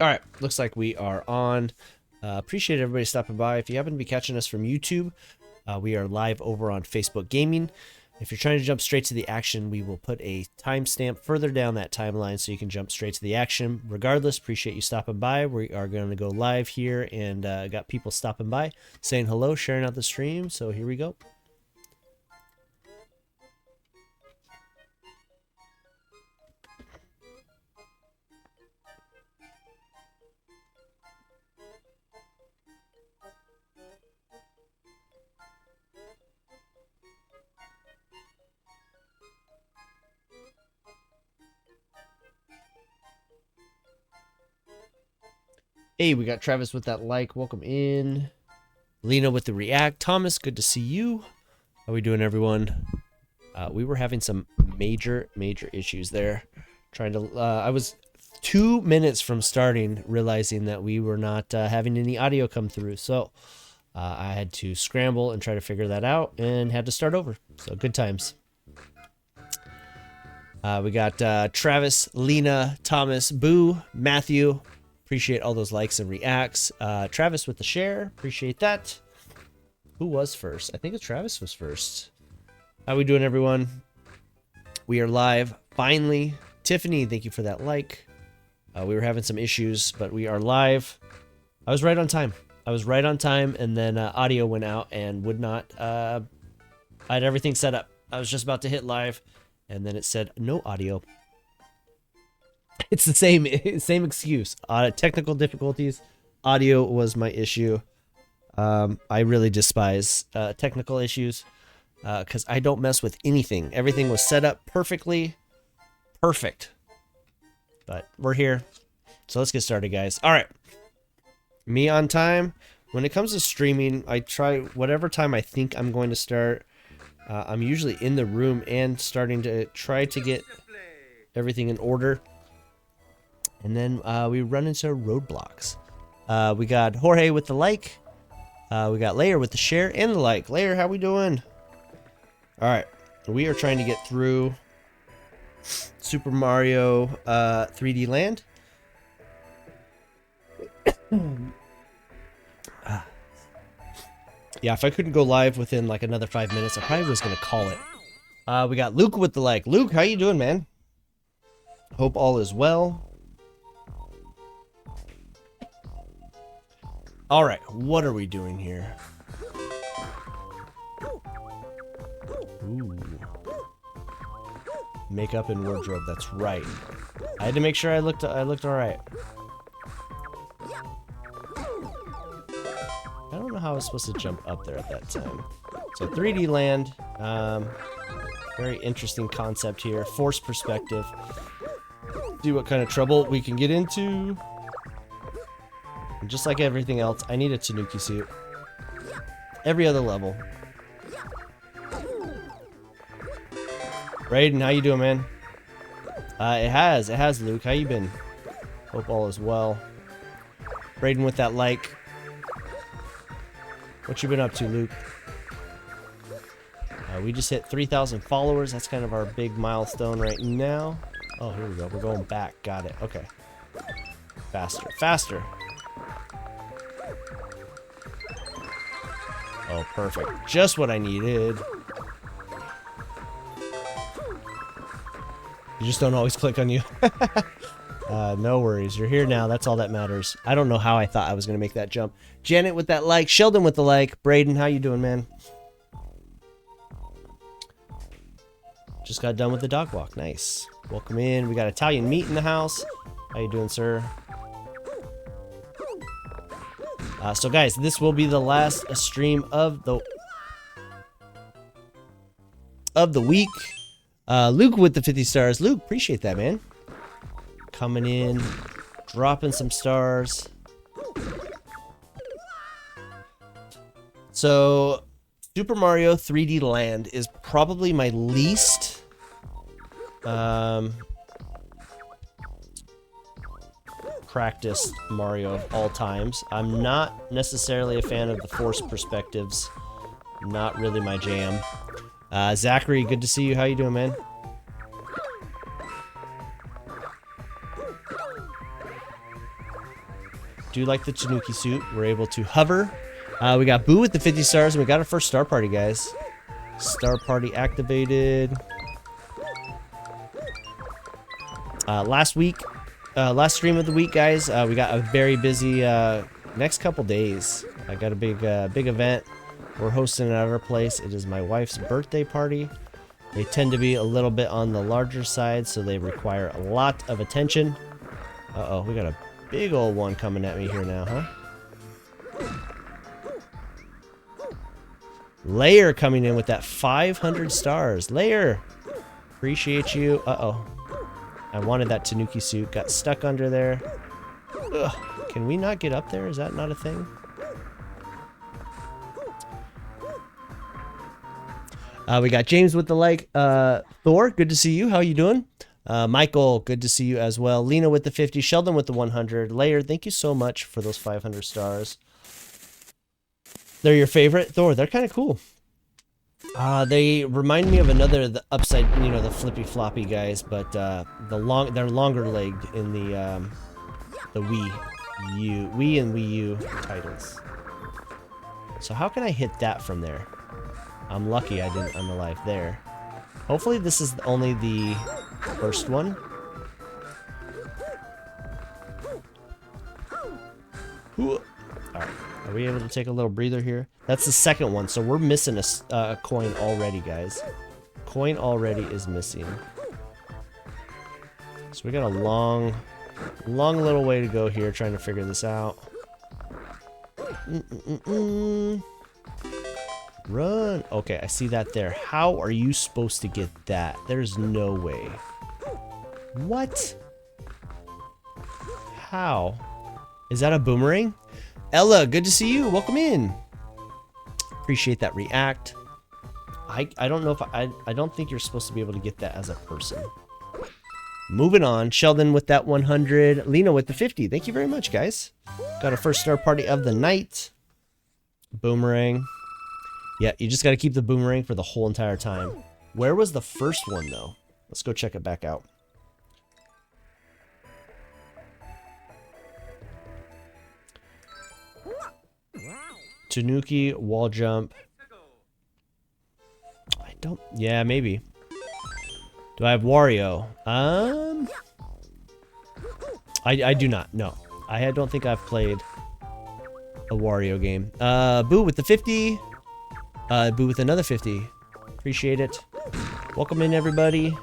All right, looks like we are on. Appreciate everybody stopping by. If you happen to be catching us from YouTube, we are live over on Facebook Gaming. If you're trying to jump straight to the action, we will put a timestamp further down that timeline so you can jump straight to the action. Regardless, appreciate you stopping by. We are going to go live here, and got people stopping by, saying hello, sharing out the stream. So here we go. Hey, we got Travis with that like. Welcome in. Lena with the react. Thomas, good to see you. How we doing, everyone? We were having some major issues there. Trying to, I was 2 minutes from starting, realizing that we were not having any audio come through. So I had to scramble and try to figure that out and had to start over. So good times. We got Travis, Lena, Thomas, Boo, Matthew. Appreciate all those likes and reacts. Travis with the share. Appreciate that. Who was first? I think Travis was first. How we doing, everyone? We are live. Finally. Tiffany, thank you for that like. We were having some issues, but we are live. I was right on time. And then audio went out and would not. I had everything set up. I was just about to hit live, and then it said no audio. It's the same excuse. Technical difficulties. Audio was my issue. I really despise technical issues because I don't mess with anything. Everything was set up perfectly. Perfect. But we're here. So let's get started, guys. All right. Me on time. When it comes to streaming, I try whatever time I think I'm going to start. I'm usually in the room and starting to try to get everything in order. And then we run into roadblocks. We got Jorge with the like. We got Layer with the share and the like. Layer, how we doing? All right. We are trying to get through Super Mario 3D Land. Yeah, if I couldn't go live within like another 5 minutes, I probably was going to call it. We got Luke with the like. Luke, how you doing, man? Hope all is well. All right, what are we doing here? Ooh. Makeup and wardrobe, that's right. I had to make sure I looked all right. I don't know how I was supposed to jump up there at that time. So 3D land, very interesting concept here. Force perspective. See what kind of trouble we can get into. And just like everything else, I need a Tanuki suit. Every other level. Raiden, how you doing, man? It has, Luke. How you been? Hope all is well. Raiden with that like. What you been up to, Luke? We just hit 3,000 followers. That's kind of our big milestone right now. Oh, here we go. We're going back. Got it. Okay. Faster. Oh, perfect. Just what I needed. You just don't always click on you. No worries. You're here now. That's all that matters. I don't know how I thought I was going to make that jump. Janet with that like. Sheldon with the like. Braden, how you doing, man? Just got done with the dog walk. Nice. Welcome in. We got Italian meat in the house. How you doing, sir? So guys, this will be the last stream of the week. Luke with the 50 stars. Luke, appreciate that, man. Coming in, dropping some stars. So, Super Mario 3D Land is probably my least practiced Mario of all times. I'm not necessarily a fan of the force perspectives. Not really my jam. Zachary, good to see you. How you doing, man? Do like the Tanuki suit. We're able to hover. We got Boo with the 50 stars, and we got our first star party, guys. Star party activated. Last stream of the week, guys. We got a very busy next couple days. I got a big event we're hosting at our place. It is my wife's birthday party. They tend to be a little bit on the larger side, so they require a lot of attention. Uh-oh, we got a big old one coming at me here now, huh? Layer coming in with that 500 stars. Layer, appreciate you. Uh-oh. I wanted that Tanuki suit. Got stuck under there. Ugh. Can we not get up there? Is that not a thing? We got James with the like. Thor, good to see you. How you doing? Michael, good to see you as well. Lena with the 50. Sheldon with the 100. Layer, thank you so much for those 500 stars. They're your favorite? Thor, they're kind of cool. They remind me of another, the upside, you know, the flippy floppy guys, but they're longer legged in the Wii and Wii U titles. So how can I hit that from there? I'm lucky I'm alive there. Hopefully this is only the first one. All right, are we able to take a little breather here? That's the second one, so we're missing a coin already, guys. Coin already is missing. So we got a long little way to go here trying to figure this out. Run. Okay, I see that there. How are you supposed to get that? There's no way. What? How? Is that a boomerang? Ella, good to see you. Welcome in. Appreciate that react. I don't know if I don't think you're supposed to be able to get that as a person. Moving on. Sheldon with that 100. Lena with the 50. Thank you very much, guys. Got our first star party of the night. Boomerang. Yeah, you just got to keep the boomerang for the whole entire time. Where was the first one, though? Let's go check it back out. Tanuki, wall jump. I don't... Yeah, maybe. Do I have Wario? I do not. No. I don't think I've played a Wario game. Boo with the 50. Boo with another 50. Appreciate it. Welcome in, everybody.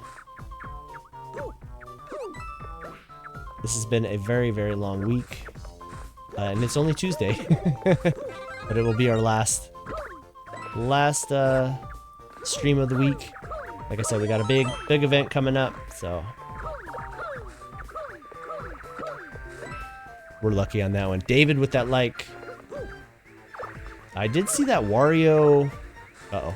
This has been a very, very long week. And it's only Tuesday. But it will be our last stream of the week. Like I said, we got a big event coming up, so we're lucky on that one. David with that like. I did see that Wario. Uh-oh.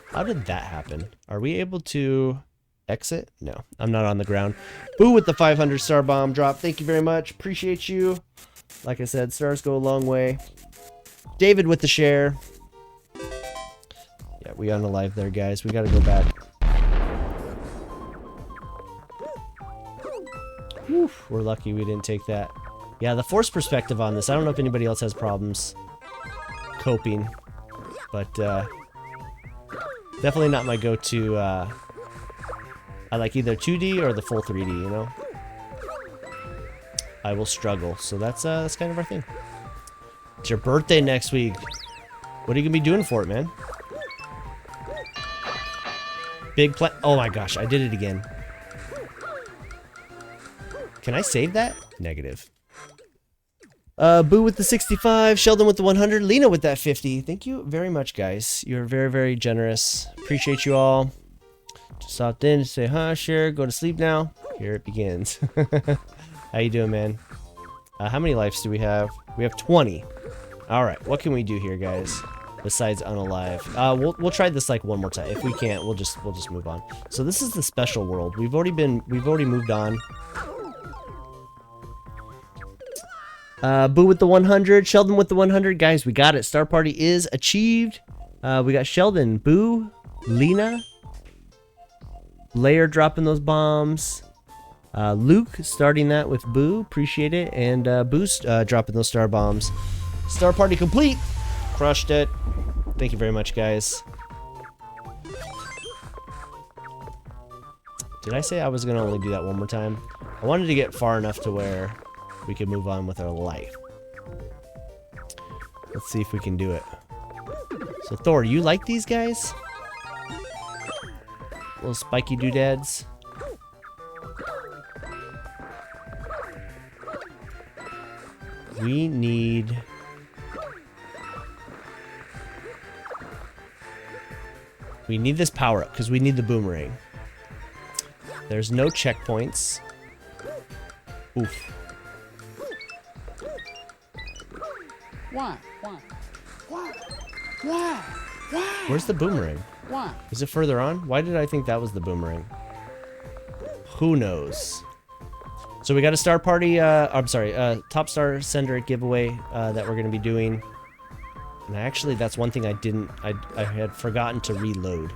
How did that happen? Are we able to exit? No, I'm not on the ground. Boo with the 500 star bomb drop. Thank you very much. Appreciate you. Like I said, stars go a long way. David with the share. Yeah, we unalive there, guys. We got to go back. Whew, we're lucky we didn't take that. Yeah, the force perspective on this. I don't know if anybody else has problems coping, but definitely not my go-to. I like either 2D or the full 3D, you know? I will struggle, so that's kind of our thing. It's your birthday next week. What are you gonna be doing for it, man? Big plan. Oh my gosh, I did it again. Can I save that? Negative. Boo with the 65, Sheldon with the 100, Lena with that 50. Thank you very much, guys. You're very, very generous. Appreciate you all. Just stopped in to say hi, share, go to sleep now. Here it begins. How you doing, man? How many lives do we have? We have 20. All right, what can we do here, guys? Besides unalive, we'll try this like one more time. If we can't, we'll just move on. So this is the special world. We've already moved on. Boo with the 100, Sheldon with the 100. Guys, we got it. Star party is achieved. We got Sheldon, Boo, Lena, Layer dropping those bombs. Luke starting that with Boo, appreciate it, and Boost dropping those star bombs. Star party complete. Crushed it. Thank you very much, guys. Did I say I was gonna only do that one more time? I wanted to get far enough to where we could move on with our life. Let's see if we can do it. So Thor, you like these guys? Little spiky doodads. We need... this power up because we need the boomerang. There's no checkpoints. Oof. Why? Where's the boomerang? Why? Is it further on? Why did I think that was the boomerang? Who knows? So we got a star party, I'm sorry, top star sender giveaway that we're going to be doing. And actually, that's one thing I had forgotten to reload.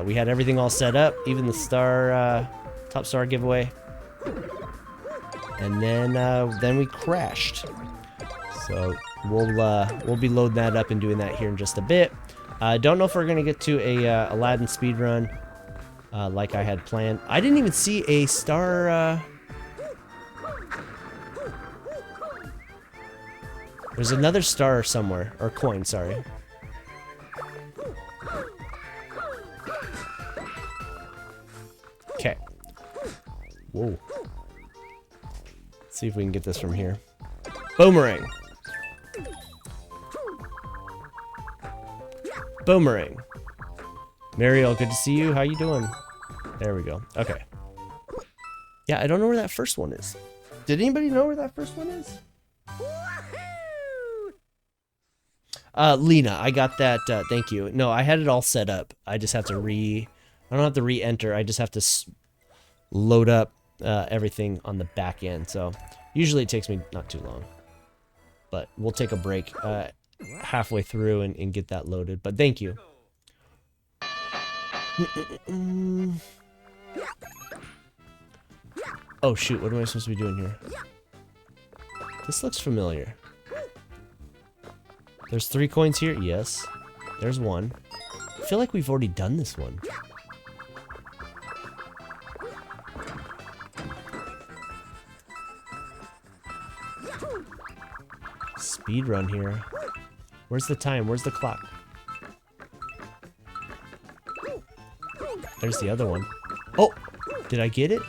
We had everything all set up, even the star, top star giveaway. And then we crashed. So we'll be loading that up and doing that here in just a bit. I don't know if we're going to get to a Aladdin speedrun like I had planned. I didn't even see a star... There's another star somewhere, or coin, sorry. Okay. Whoa. Let's see if we can get this from here. Boomerang. Boomerang. Mariel, good to see you. How you doing? There we go. Okay. Yeah, I don't know where that first one is. Did anybody know where that first one is? Lena, I got that. Thank you. No, I had it all set up. I just have to I don't have to re-enter. I just have to load up everything on the back end. So usually it takes me not too long. But we'll take a break halfway through and get that loaded. But thank you. Oh shoot, what am I supposed to be doing here? This looks familiar. There's 3 coins here? Yes. There's 1. I feel like we've already done this one. Speed run here. Where's the time? Where's the clock? There's the other one. Oh! Did I get it?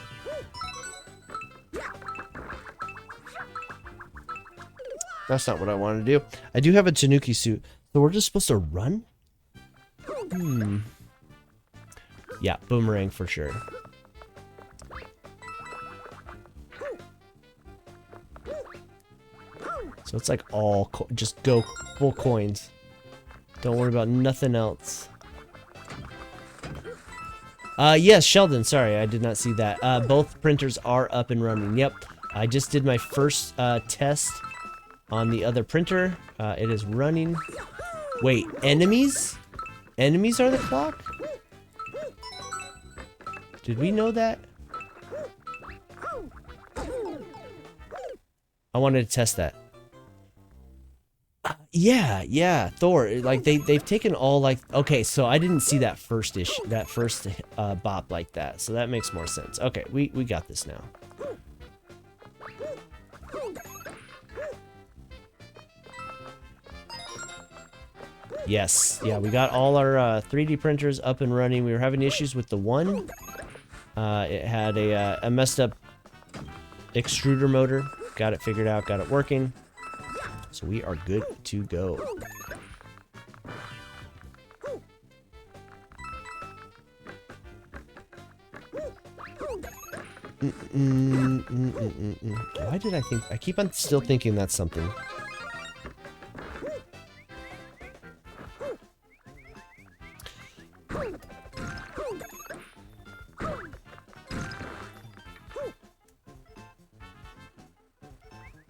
That's not what I wanted to do. I do have a Tanuki suit. So we're just supposed to run? Yeah, boomerang for sure. So it's like all just go full coins. Don't worry about nothing else. Yes, Sheldon, sorry, I did not see that. Both printers are up and running. Yep, I just did my first test on the other printer. It is running. Wait, enemies? Enemies are the clock? Did we know that? I wanted to test that. Yeah, Thor. Like they've taken all like. Okay, so I didn't see that first issue, that first bop like that. So that makes more sense. Okay, we got this now. Yes, yeah, we got all our 3D printers up and running. We were having issues with the one. It had a messed up extruder motor. Got it figured out, got it working. So we are good to go. Why did I think? I keep on still thinking that's something.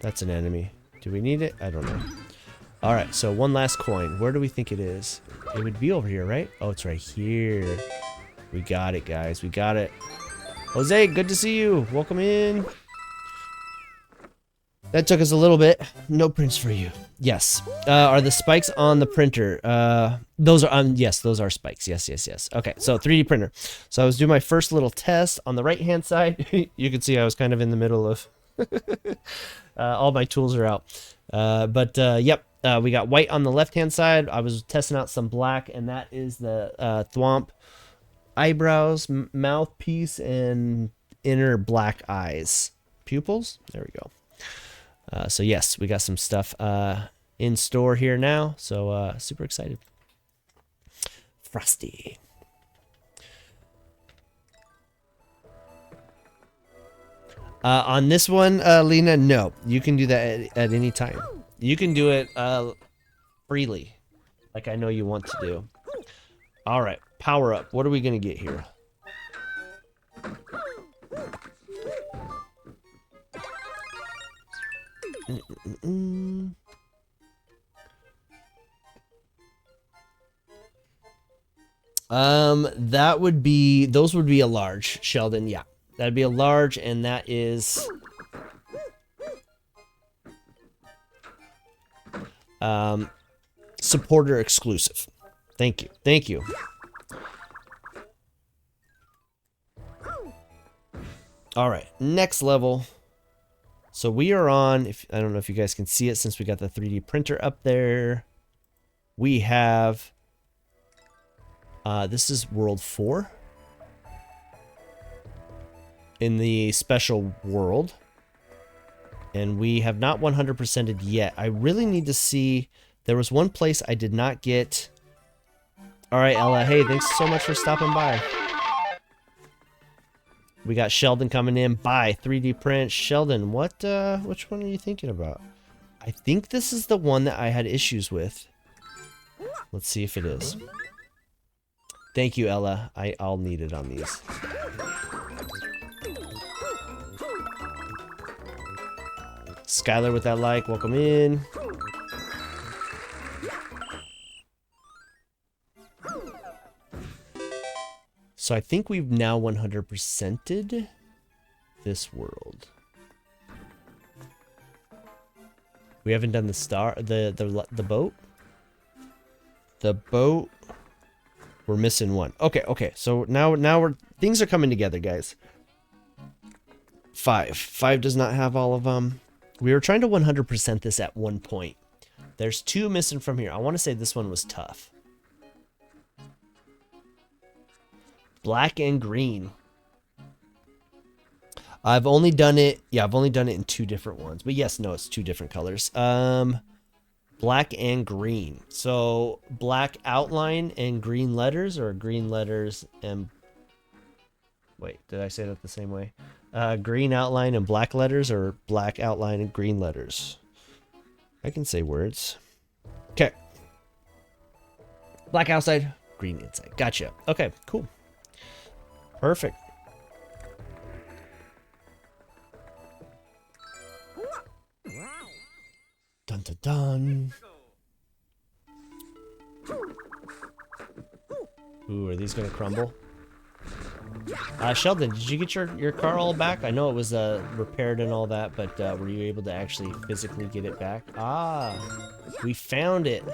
That's an enemy. Do we need it? I don't know. Alright, so one last coin. Where do we think it is? It would be over here, right? Oh, it's right here. We got it, guys. We got it. Jose, good to see you. Welcome in. That took us a little bit. No prints for you. Yes. Are the spikes on the printer? Those are yes, those are spikes. Yes, yes, yes. Okay, so 3D printer. So I was doing my first little test on the right-hand side. You can see I was kind of in the middle of all my tools are out. Yep, we got white on the left-hand side. I was testing out some black, and that is the thwomp eyebrows, mouthpiece, and inner black eyes. Pupils? There we go. So yes, we got some stuff in store here now. So super excited. Frosty. On this one, Lena, no. You can do that at any time. You can do it freely, like I know you want to do. All right, power up. What are we going to get here? That would be, those would be a large, Sheldon. Yeah, that'd be a large, and that is supporter exclusive. Thank you. Thank you. All right, next level. So we are on, if I don't know if you guys can see it since we got the 3D printer up there. We have, this is world 4 in the special world. And we have not 100%ed yet. I really need to see, there was one place I did not get. All right, Ella, hey, thanks so much for stopping by. We got Sheldon coming in. Buy 3D print. Sheldon, what? Which one are you thinking about? I think this is the one that I had issues with. Let's see if it is. Thank you, Ella. I'll need it on these. Skylar with that like. Welcome in. So I think we've now 100%ed this world. We haven't done the the boat. The boat. We're missing one. Okay, okay. So now things are coming together, guys. 5 does not have all of them. We were trying to 100% this at one point. There's 2 missing from here. I want to say this one was tough. Black and green. I've only done it. Yeah, I've only done it in 2 different ones. But yes, no, it's 2 different colors. Black and green. So black outline and green letters, or green letters and... Wait, did I say that the same way? Green outline and black letters, or black outline and green letters? I can say words. Okay. Black outside, green inside. Gotcha. Okay, cool. Perfect. Dun dun dun. Ooh, are these gonna crumble? Sheldon, did you get your car all back? I know it was repaired and all that, but were you able to actually physically get it back? Ah, we found it.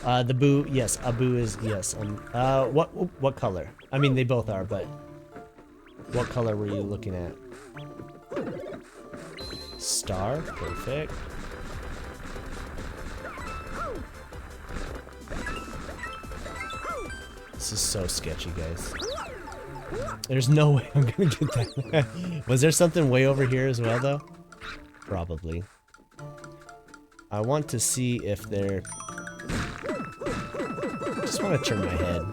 The boo, yes, a boo is, yes. What color? I mean, they both are, but what color were you looking at? Star, perfect. This is so sketchy, guys. There's no way I'm gonna get that. Was there something way over here as well, though? Probably. I want to see if they're... Just want to turn my head.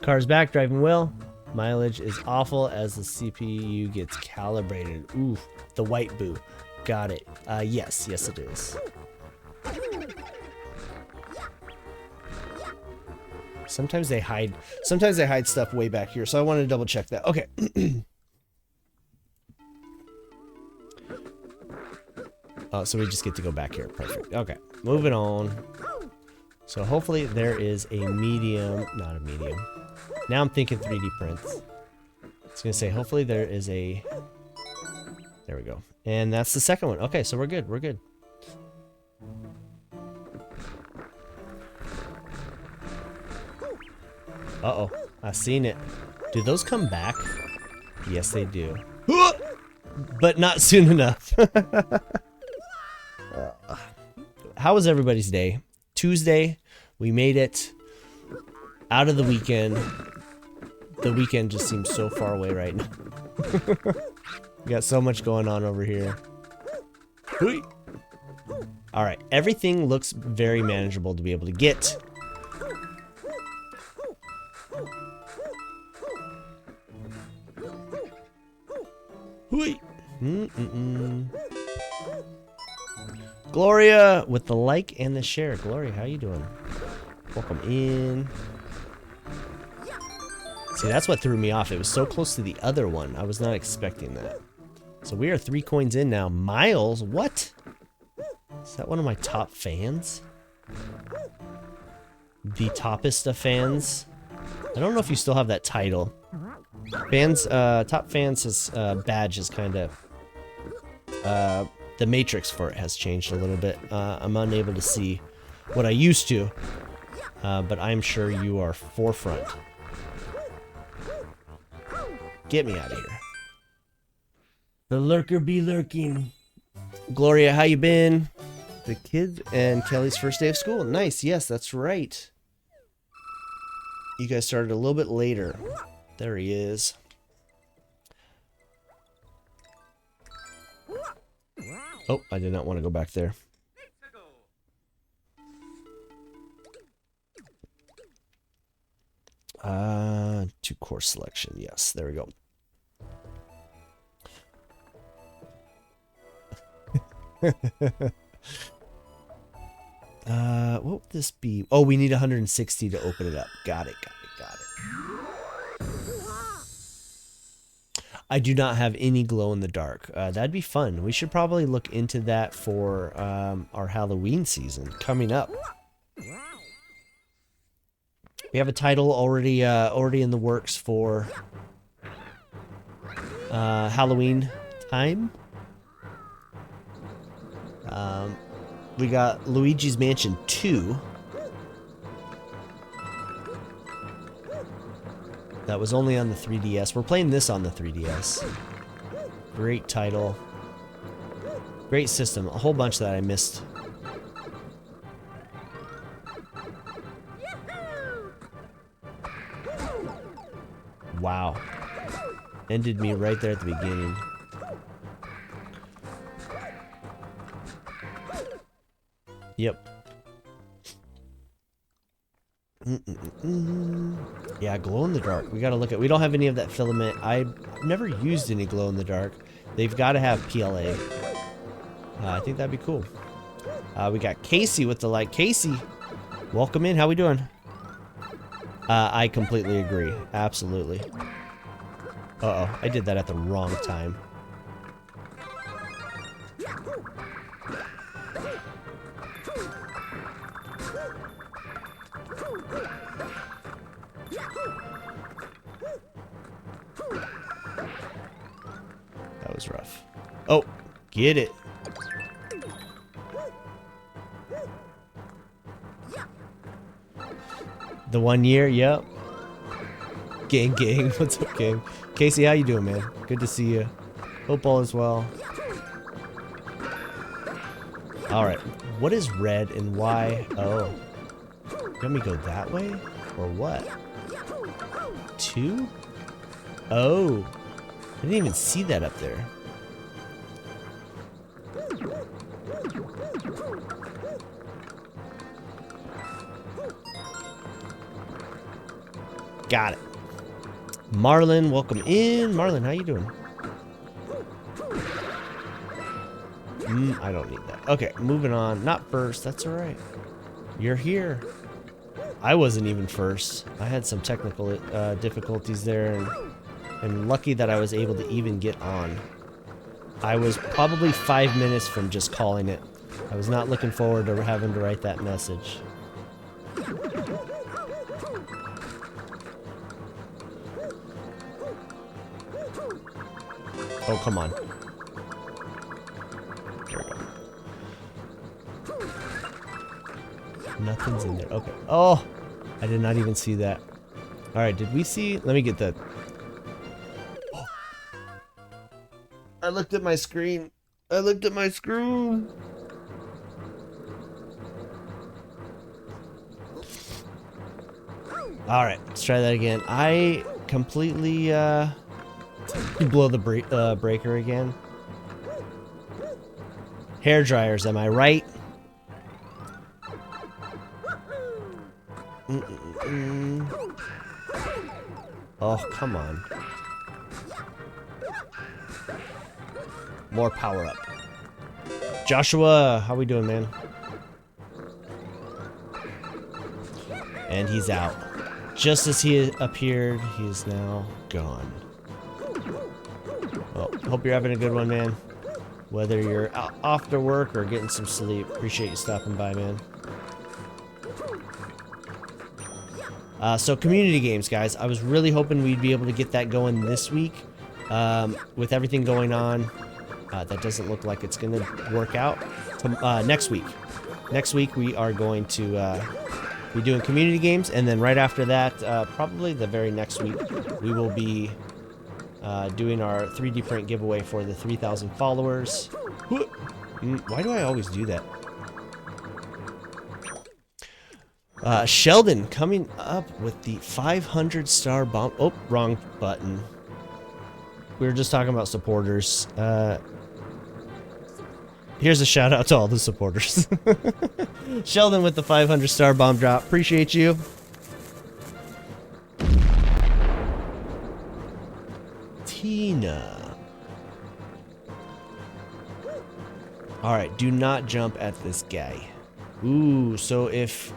Car's back, driving well. Mileage is awful as the CPU gets calibrated. Ooh, the white boo. Got it. Yes, it is. Sometimes they hide stuff way back here, so I wanted to double check that. Okay. Oh, so we just get to go back here. Perfect. Okay, moving on. So hopefully there is a medium, not a medium. Now I'm thinking 3D prints. I was gonna say, hopefully there is a, there we go. And that's the second one. Okay, so we're good, we're good. Uh-oh, I seen it. Do those come back? Yes, they do. But not soon enough. How was everybody's day? Tuesday, we made it out of the weekend. The weekend just seems so far away right now. We got so much going on over here. All right, everything looks very manageable to be able to get. Gloria with the like and the share. Gloria, how you doing? Welcome in. See, that's what threw me off. It was so close to the other one. I was not expecting that. So we are 3 coins in now. Miles, what? Is that one of my top fans? The toppest of fans? I don't know if you still have that title. Fans, top fans' badge is kind of, the matrix for it has changed a little bit. I'm unable to see what I used to, but I'm sure you are forefront. Get me out of here. The lurker be lurking. Gloria, how you been? The kid and Kelly's first day of school. Nice, yes, that's right. You guys started a little bit later. There he is. Oh, I did not want to go back there. To course selection. Yes, there we go. What would this be? Oh, we need 160 to open it up. Got it. I do not have any glow in the dark. That'd be fun. We should probably look into that for our Halloween season coming up. We have a title already in the works for Halloween time. We got Luigi's Mansion 2. That was only on the 3DS. We're playing this on the 3DS. Great title. Great system. A whole bunch that I missed. Wow. Ended me right there at the beginning. Yep. Yeah, glow in the dark. We gotta look at. We don't have any of that filament. I've never used any glow in the dark. They've got to have PLA. I think that'd be cool. We got Casey with the like. Casey, welcome in. How we doing? I completely agree. Absolutely. Uh-oh, I did that at the wrong time. That was rough. Oh, get it. The 1 year, yep. Gang, what's up, gang? Casey, how you doing, man? Good to see you. Hope all is well. All right, what is red and why? Oh, let me go that way or what? 2? Oh, I didn't even see that up there. Got it. Marlon, welcome in. Marlon, how you doing? I don't need that. Okay, moving on. Not first. That's all right. You're here. I wasn't even first. I had some technical difficulties there, and lucky that I was able to even get on. I was probably 5 minutes from just calling it. I was not looking forward to having to write that message. Oh, come on. There we go. Nothing's in there. Okay. Oh, I did not even see that. All right, did we see? Let me get that. Oh. I looked at my screen. I looked at my screen. All right, let's try that again. I completely blow the breaker again. Hair dryers, am I right? Oh, come on. More power up. Joshua, how we doing, man? And he's out. Just as he appeared, he is now gone. Well, hope you're having a good one, man. Whether you're off to work or getting some sleep. Appreciate you stopping by, man. So community games, guys. I was really hoping we'd be able to get that going this week. With everything going on, that doesn't look like it's going to work out. Next week. Next week we are going to be doing community games, and then right after that, probably the very next week, we will be doing our 3D print giveaway for the 3,000 followers. Why do I always do that? Sheldon coming up with the 500-star bomb. Oh, wrong button. We were just talking about supporters. Here's a shout out to all the supporters. Sheldon with the 500-star bomb drop. Appreciate you. Tina. All right, do not jump at this guy. Ooh, so if...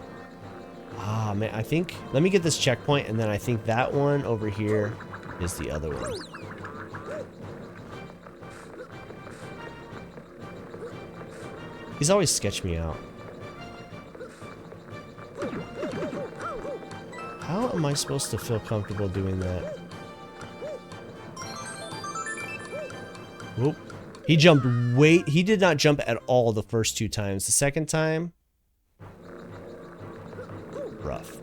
Ah, man, I think... Let me get this checkpoint, and then I think that one over here is the other one. He's always sketched me out. How am I supposed to feel comfortable doing that? Whoop. He jumped way... He did not jump at all the first 2 times. The second time... Rough.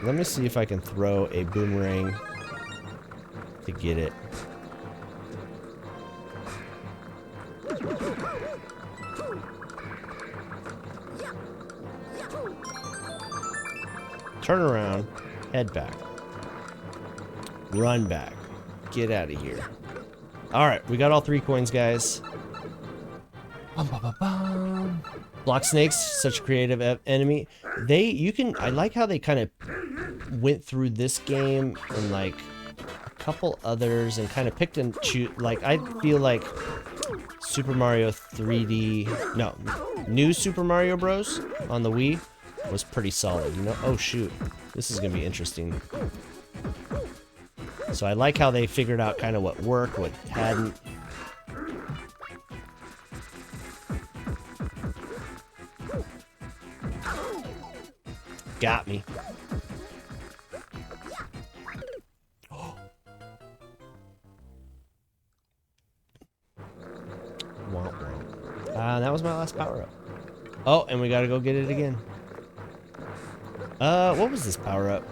Let me see if I can throw a boomerang to get it. Turn around, head back, run back, get out of here. All right, we got all 3 coins, guys. Bum, bum, bum, bum. Block snakes, such a creative enemy. I like how they kind of went through this game and like a couple others and kind of picked and choose. Like, I feel like Super Mario 3D, no, new Super Mario Bros. On the Wii was pretty solid, you know? Oh, shoot. This is going to be interesting. So I like how they figured out kind of what worked, what hadn't. Got me. That was my last power-up. Oh, and we gotta go get it again. What was this power-up?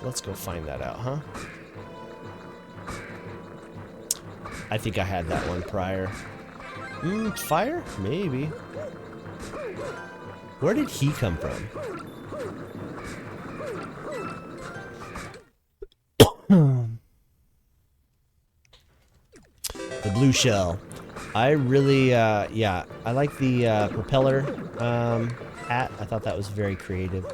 Let's go find that out, huh? I think I had that one prior. Fire? Maybe. Where did he come from? The blue shell. I really, yeah, I like the propeller hat. I thought that was very creative.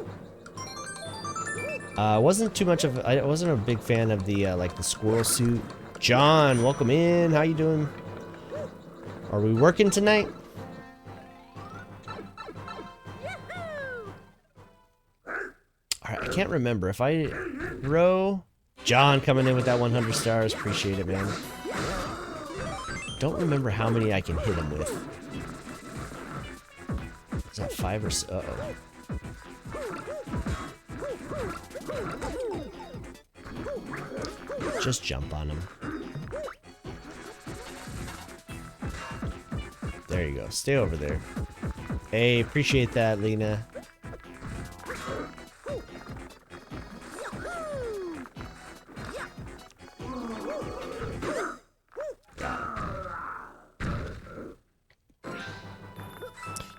Wasn't too much of. I wasn't a big fan of the like the squirrel suit. John, welcome in. How you doing? Are we working tonight? Alright, I can't remember if I throw. John coming in with that 100 stars. Appreciate it, man. Don't remember how many I can hit him with. Is that 5 or so? Uh-oh. Just jump on him. There you go. Stay over there. Hey, appreciate that, Lena.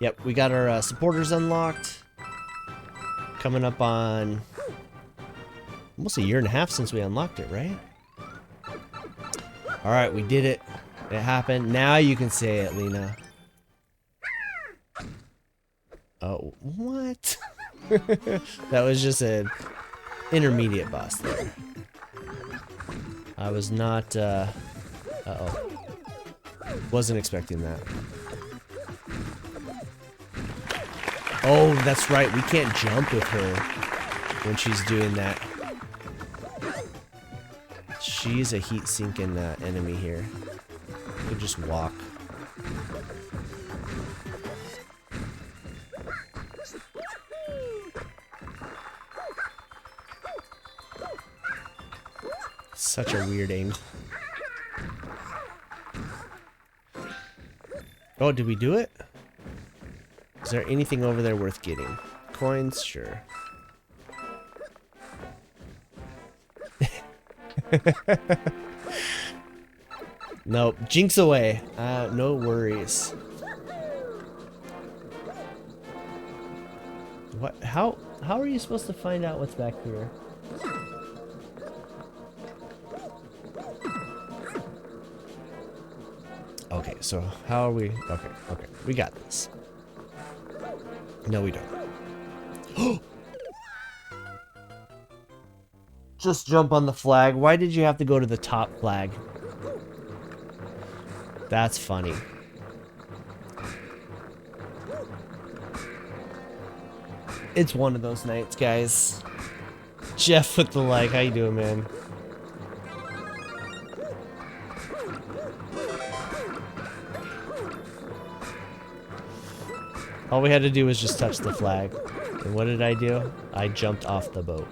Yep, we got our supporters unlocked. Coming up on almost a year and a half since we unlocked it, right? All right, we did it. It happened. Now you can say it, Lena. Oh, what? That was just an intermediate boss there. I was not, uh-oh. Wasn't expecting that. Oh, that's right. We can't jump with her when she's doing that. She's a heat-sinking enemy here. You can just walk. Such a weird angle. Oh, did we do it? Is there anything over there worth getting? Coins? Sure. Nope. Jinx away. No worries. What? How are you supposed to find out what's back here? Okay, so how are we? Okay, we got this. No, we don't. Just jump on the flag. Why did you have to go to the top flag? That's funny. It's one of those nights, guys. Jeff with the like. How you doing, man? All we had to do was just touch the flag. And what did I do? I jumped off the boat.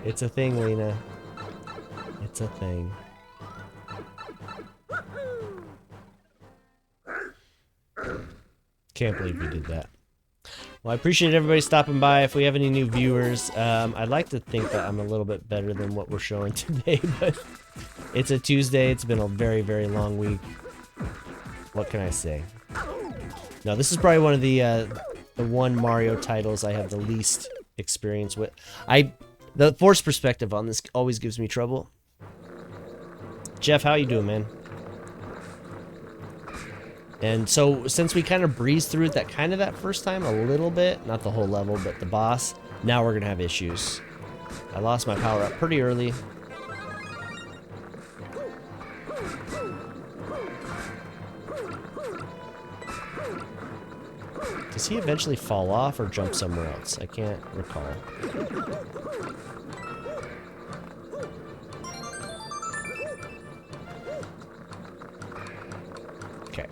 It's a thing, Lena. It's a thing. Can't believe we did that. Well, I appreciate everybody stopping by. If we have any new viewers, I'd like to think that I'm a little bit better than what we're showing today, but it's a Tuesday. It's been a very, very long week. What can I say? No, this is probably one of the one Mario titles I have the least experience with. The force perspective on this always gives me trouble. Jeff, how you doing, man? And so, since we kind of breezed through it that first time a little bit, not the whole level, but the boss, now we're gonna have issues. I lost my power up pretty early. Does he eventually fall off or jump somewhere else? I can't recall. Okay.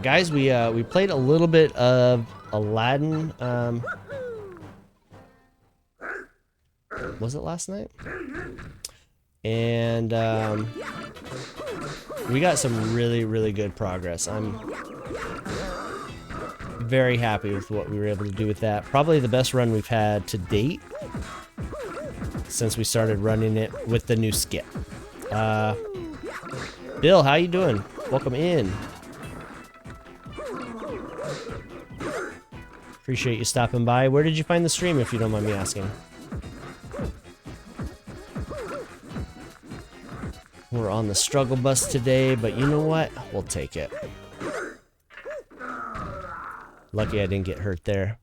Guys, we played a little bit of Aladdin. Was it last night? And we got some really, really good progress. I'm very happy with what we were able to do with that. Probably the best run we've had to date since we started running it with the new skip. Bill, how you doing? Welcome in. Appreciate you stopping by. Where did you find the stream, if you don't mind me asking? We're on the struggle bus today, but you know what? We'll take it. Lucky I didn't get hurt there.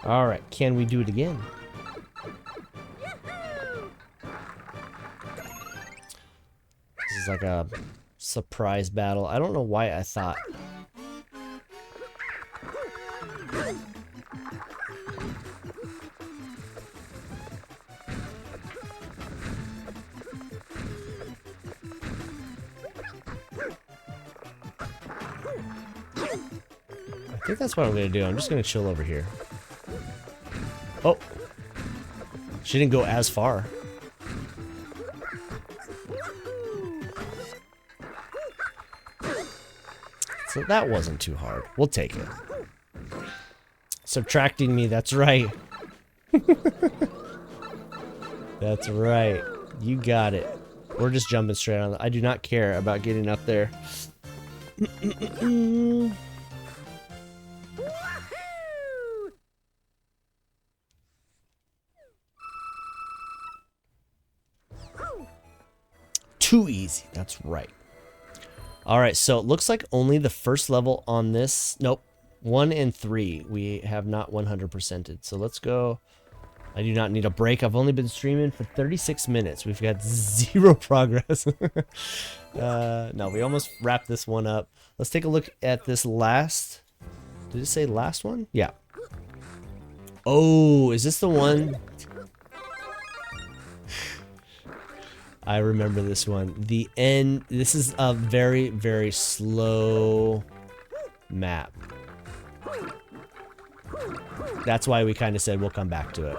All right, can we do it again? is like a surprise battle. I don't know why I thought. I think that's what I'm gonna do. I'm just gonna chill over here. Oh, she didn't go as far. So that wasn't too hard. We'll take it. Subtracting me, that's right. That's right. You got it. We're just jumping straight on. I do not care about getting up there. Too easy. That's right. All right, so it looks like only the first level on this. Nope. 1 and 3 we have not 100%ed. So let's go. I do not need a break. I've only been streaming for 36 minutes. We've got 0 progress. No, we almost wrapped this one up. Let's take a look at this last. Did it say last one? Yeah. Oh, is this the one? I remember this one. The end. This is a very, very slow map. That's why we kind of said we'll come back to it.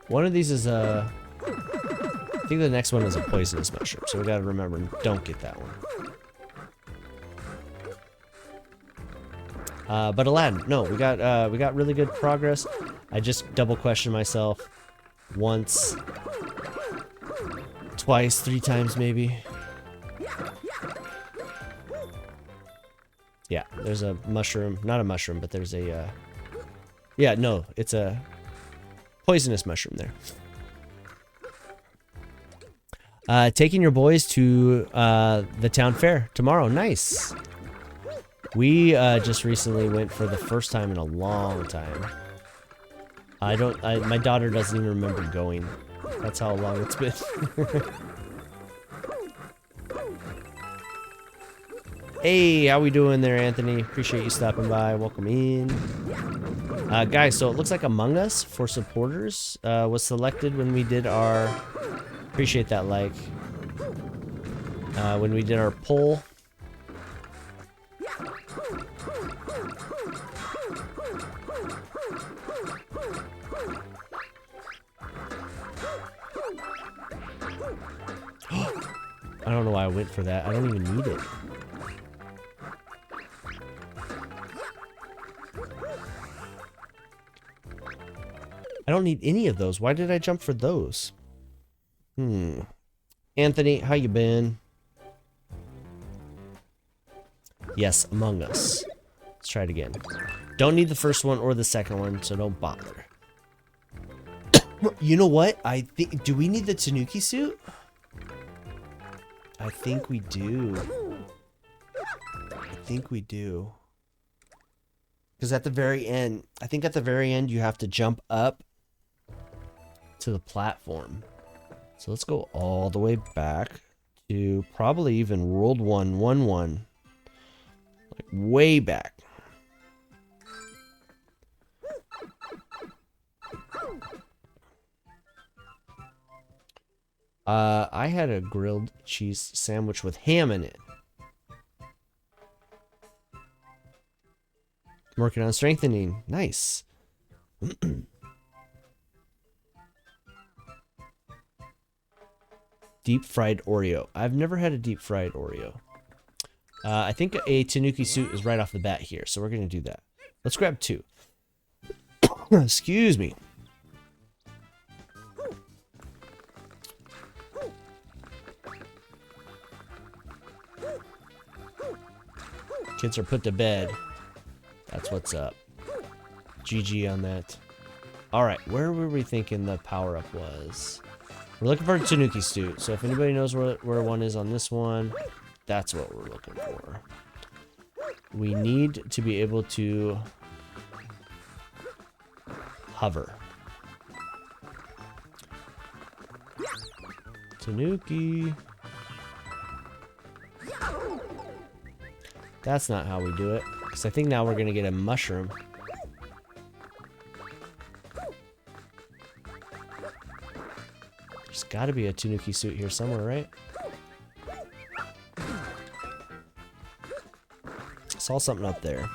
One of these is a... I think the next one is a poisonous mushroom, so we gotta remember, don't get that one. But Aladdin, no, we got really good progress. I just double questioned myself once, twice, 3 times maybe. Yeah, there's a mushroom, not a mushroom, but there's a, yeah, no, it's a poisonous mushroom there. Taking your boys to the town fair tomorrow. Nice. We just recently went for the first time in a long time. My daughter doesn't even remember going. That's how long it's been. Hey, how we doing there, Anthony? Appreciate you stopping by. Welcome in. Guys, so it looks like Among Us for supporters was selected when we did our... Appreciate that like. When we did our poll. I don't know why I went for that. I don't even need it. I don't need any of those. Why did I jump for those? Anthony, how you been? Yes, Among Us. Let's try it again. Don't need the first one or the second one, so don't bother. You know what? I think... Do we need the Tanuki suit? I think we do. I think we do. Because at the very end... I think at the very end you have to jump up to the platform. So let's go all the way back to probably even World 1-1-1. Like way back. I had a grilled cheese sandwich with ham in it. I'm working on strengthening. Nice. Deep fried Oreo. I've never had a deep fried Oreo. I think a Tanuki suit is right off the bat here, so we're going to do that. Let's grab 2. Excuse me. Kids are put to bed. That's what's up. GG on that. Alright, where were we thinking the power-up was? We're looking for a Tanuki suit, so if anybody knows where one is on this one, That's what we're looking for. We need to be able to hover. Tanuki. That's not how we do it. Because I think now we're going to get a mushroom. There's got to be a Tanuki suit here somewhere, right? Saw something up there.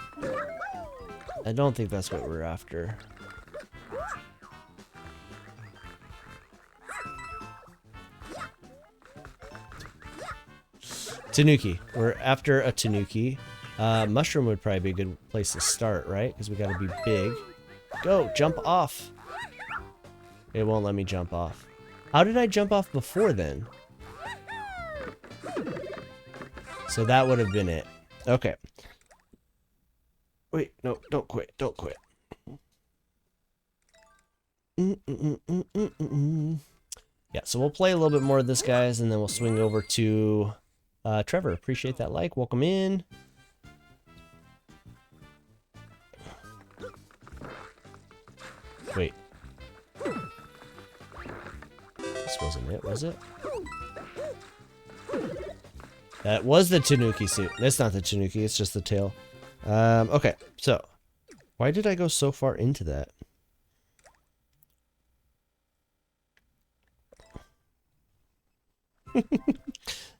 I don't think that's what we're after. Tanuki. We're after a Tanuki. Mushroom would probably be a good place to start, right? Because we got to be big. Go, jump off. It won't let me jump off. How did I jump off before then? So that would have been it. Okay. Wait, no, don't quit. Don't quit. Yeah, so we'll play a little bit more of this, guys, and then we'll swing over to Trevor. Appreciate that like. Welcome in. Wait. This wasn't it, was it? That was the Tanuki suit. That's not the Tanuki, it's just the tail. Okay, so why did I go so far into that?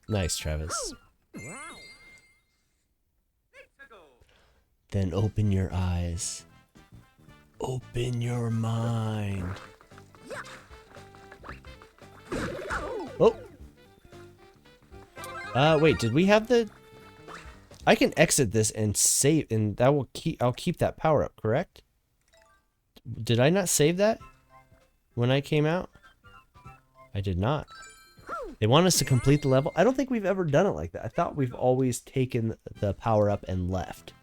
Nice, Travis. Then open your eyes. Open your mind. Oh. Wait, did we have the... I can exit this and save, and that will keep, I'll keep that power up, correct? Did I not save that when I came out? I did not. They want us to complete the level. I don't think we've ever done it like that. I thought we've always taken the power up and left.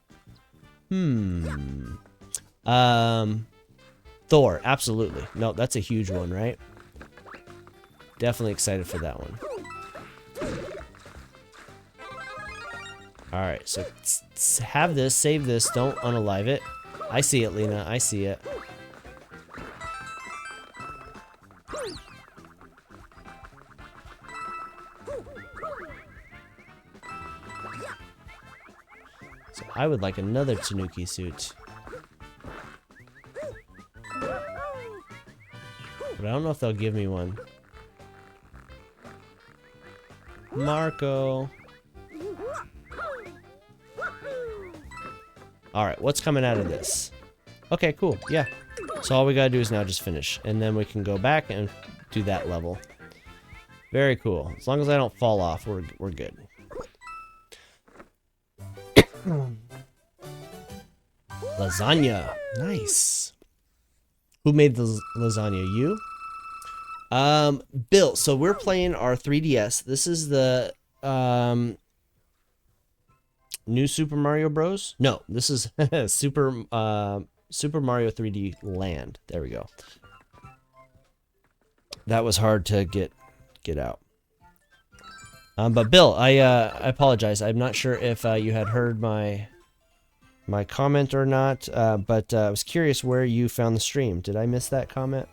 Thor, absolutely. No, that's a huge one, right? Definitely excited for that one. Alright, so have this, save this, don't unalive it. I see it, Lena, I see it. So I would like another Tanuki suit. But I don't know if they'll give me one. Marco. Alright, what's coming out of this? Okay, cool, yeah. So all we gotta do is now just finish. And then we can go back and do that level. Very cool. As long as I don't fall off, we're good. Lasagna. Nice. Who made the lasagna? You? Bill. So we're playing our 3DS. This is the new Super Mario Bros. No, this is Super Mario 3D Land. There we go. That was hard to get out. But Bill, I apologize. I'm not sure if you had heard my comment or not, but I was curious where you found the stream. Did I miss that comment?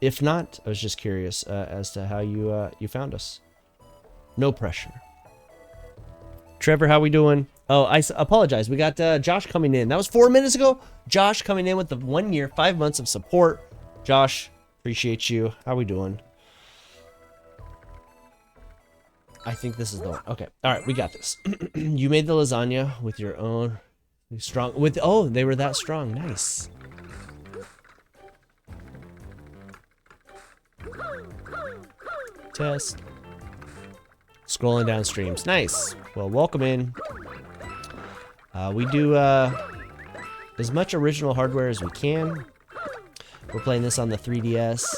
If not, I was just curious as to how you found us. No pressure. Trevor, how we doing? Oh, I apologize. We got Josh coming in. That was 4 minutes ago. Josh coming in with the 1 year, 5 months of support. Josh, appreciate you. How we doing? I think this is the one. Okay. All right, we got this. You made the lasagna with your own strong with oh, they were that strong. Nice. Test. Scrolling down streams. Nice. Well, welcome in. We do as much original hardware as we can. We're playing this on the 3DS.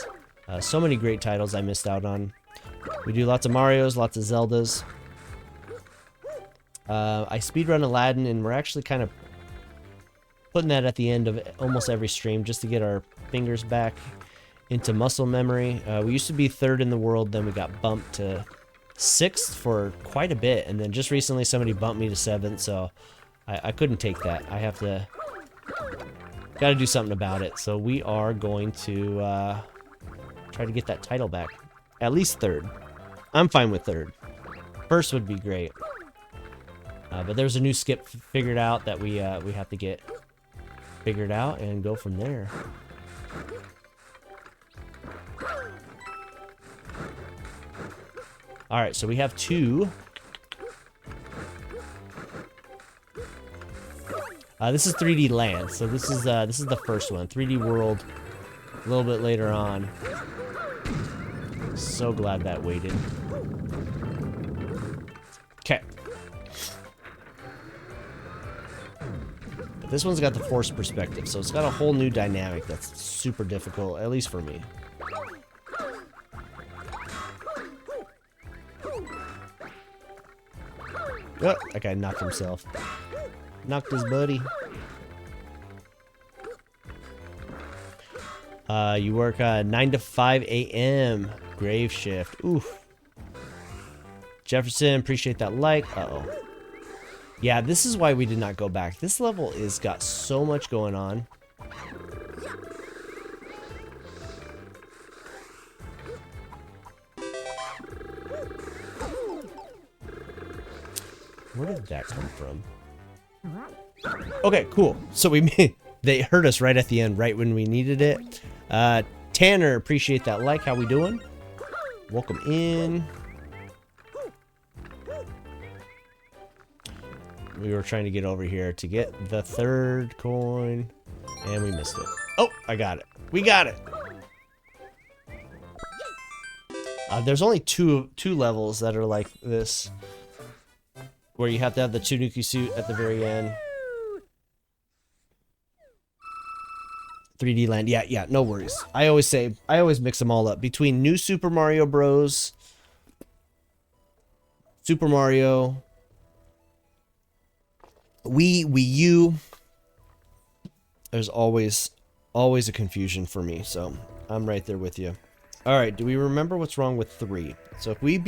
So many great titles I missed out on. We do lots of Marios, lots of Zeldas. I speedrun Aladdin, and we're actually kind of putting that at the end of almost every stream just to get our fingers back into muscle memory. We used to be third in the world, then we got bumped to 6th for quite a bit, and then just recently somebody bumped me to 7th, so I couldn't take that. I have to... Gotta do something about it. So we are going to try to get that title back. At least 3rd. I'm fine with 3rd. 1st would be great. But there's a new skip figured out that we have to get figured out and go from there. All right, so we have 2. This is 3D Land, so this is the first one. 3D World, a little bit later on. So glad that waited. Okay. But this one's got the forced perspective, so it's got a whole new dynamic that's super difficult, at least for me. Oh, that guy knocked himself. Knocked his buddy. You work 9 to 5 a.m. Grave shift. Oof. Jefferson, appreciate that like. Uh-oh. Yeah, this is why we did not go back. This level is got so much going on. Where did that come from? Okay, cool. So they hurt us right at the end, right when we needed it. Tanner, appreciate that like. How we doing? Welcome in. We were trying to get over here to get the 3rd coin, and we missed it. Oh, I got it. We got it. There's only two levels that are like this, where you have to have the Tanuki suit at the very end. 3D Land, yeah, no worries. I always mix them all up. Between New Super Mario Bros., Super Mario, Wii U, there's always a confusion for me, so I'm right there with you. Alright, do we remember what's wrong with 3? So if we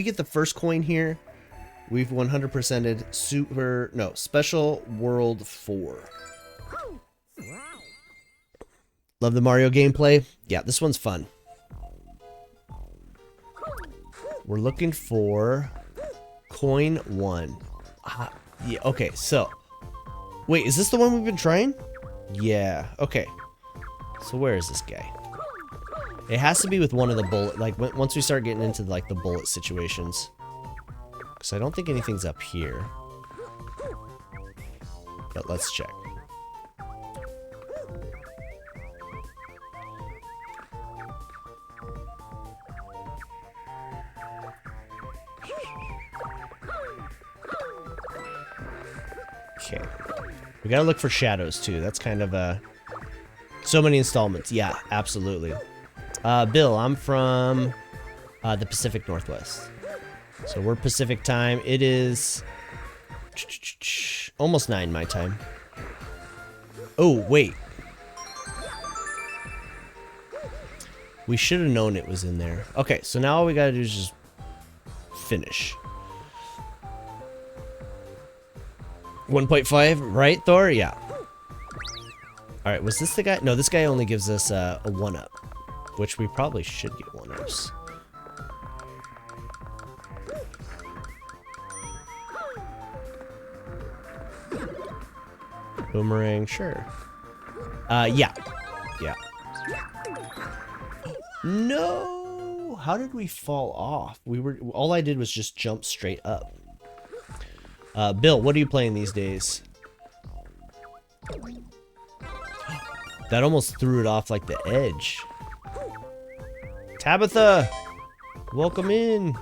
get the first coin here, we've 100%ed Special World 4. Love the Mario gameplay. Yeah, this one's fun. We're looking for coin 1. Yeah, okay, so. Wait, is this the one we've been trying? Yeah, okay. So where is this guy? It has to be with one of the bullet, like once we start getting into like the bullet situations. Because I don't think anything's up here. But let's check. Okay. We gotta look for shadows too. That's kind of so many installments. Yeah, absolutely. Bill, I'm from the Pacific Northwest. So we're Pacific time. It is almost 9 my time. Oh, wait. We should have known it was in there. Okay, so now all we gotta do is just finish. 1.5, right, Thor? Yeah. Alright, was this the guy? No, this guy only gives us a 1-up, which we probably should get 1-ups. Boomerang, sure. Yeah. Yeah. No! How did we fall off? All I did was just jump straight up. Bill, what are you playing these days? That almost threw it off like the edge. Tabitha! Welcome in!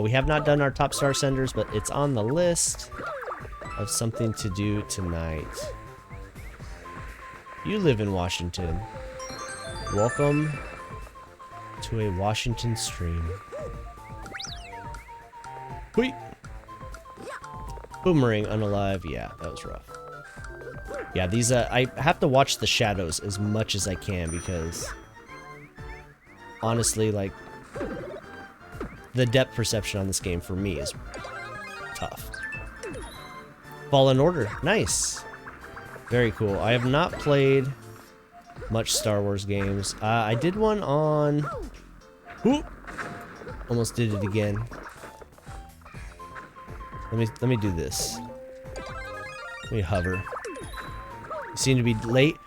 We have not done our top star senders, but it's on the list of something to do tonight. You live in Washington. Welcome to a Washington stream. Wait. Boomerang unalive. Yeah, that was rough. Yeah, these I have to watch the shadows as much as I can because honestly, like, the depth perception on this game for me is tough. Fallen Order, nice. Very cool. I have not played much Star Wars games. I did one on... Whoop! Almost did it again. Let me do this. Let me hover. You seem to be late.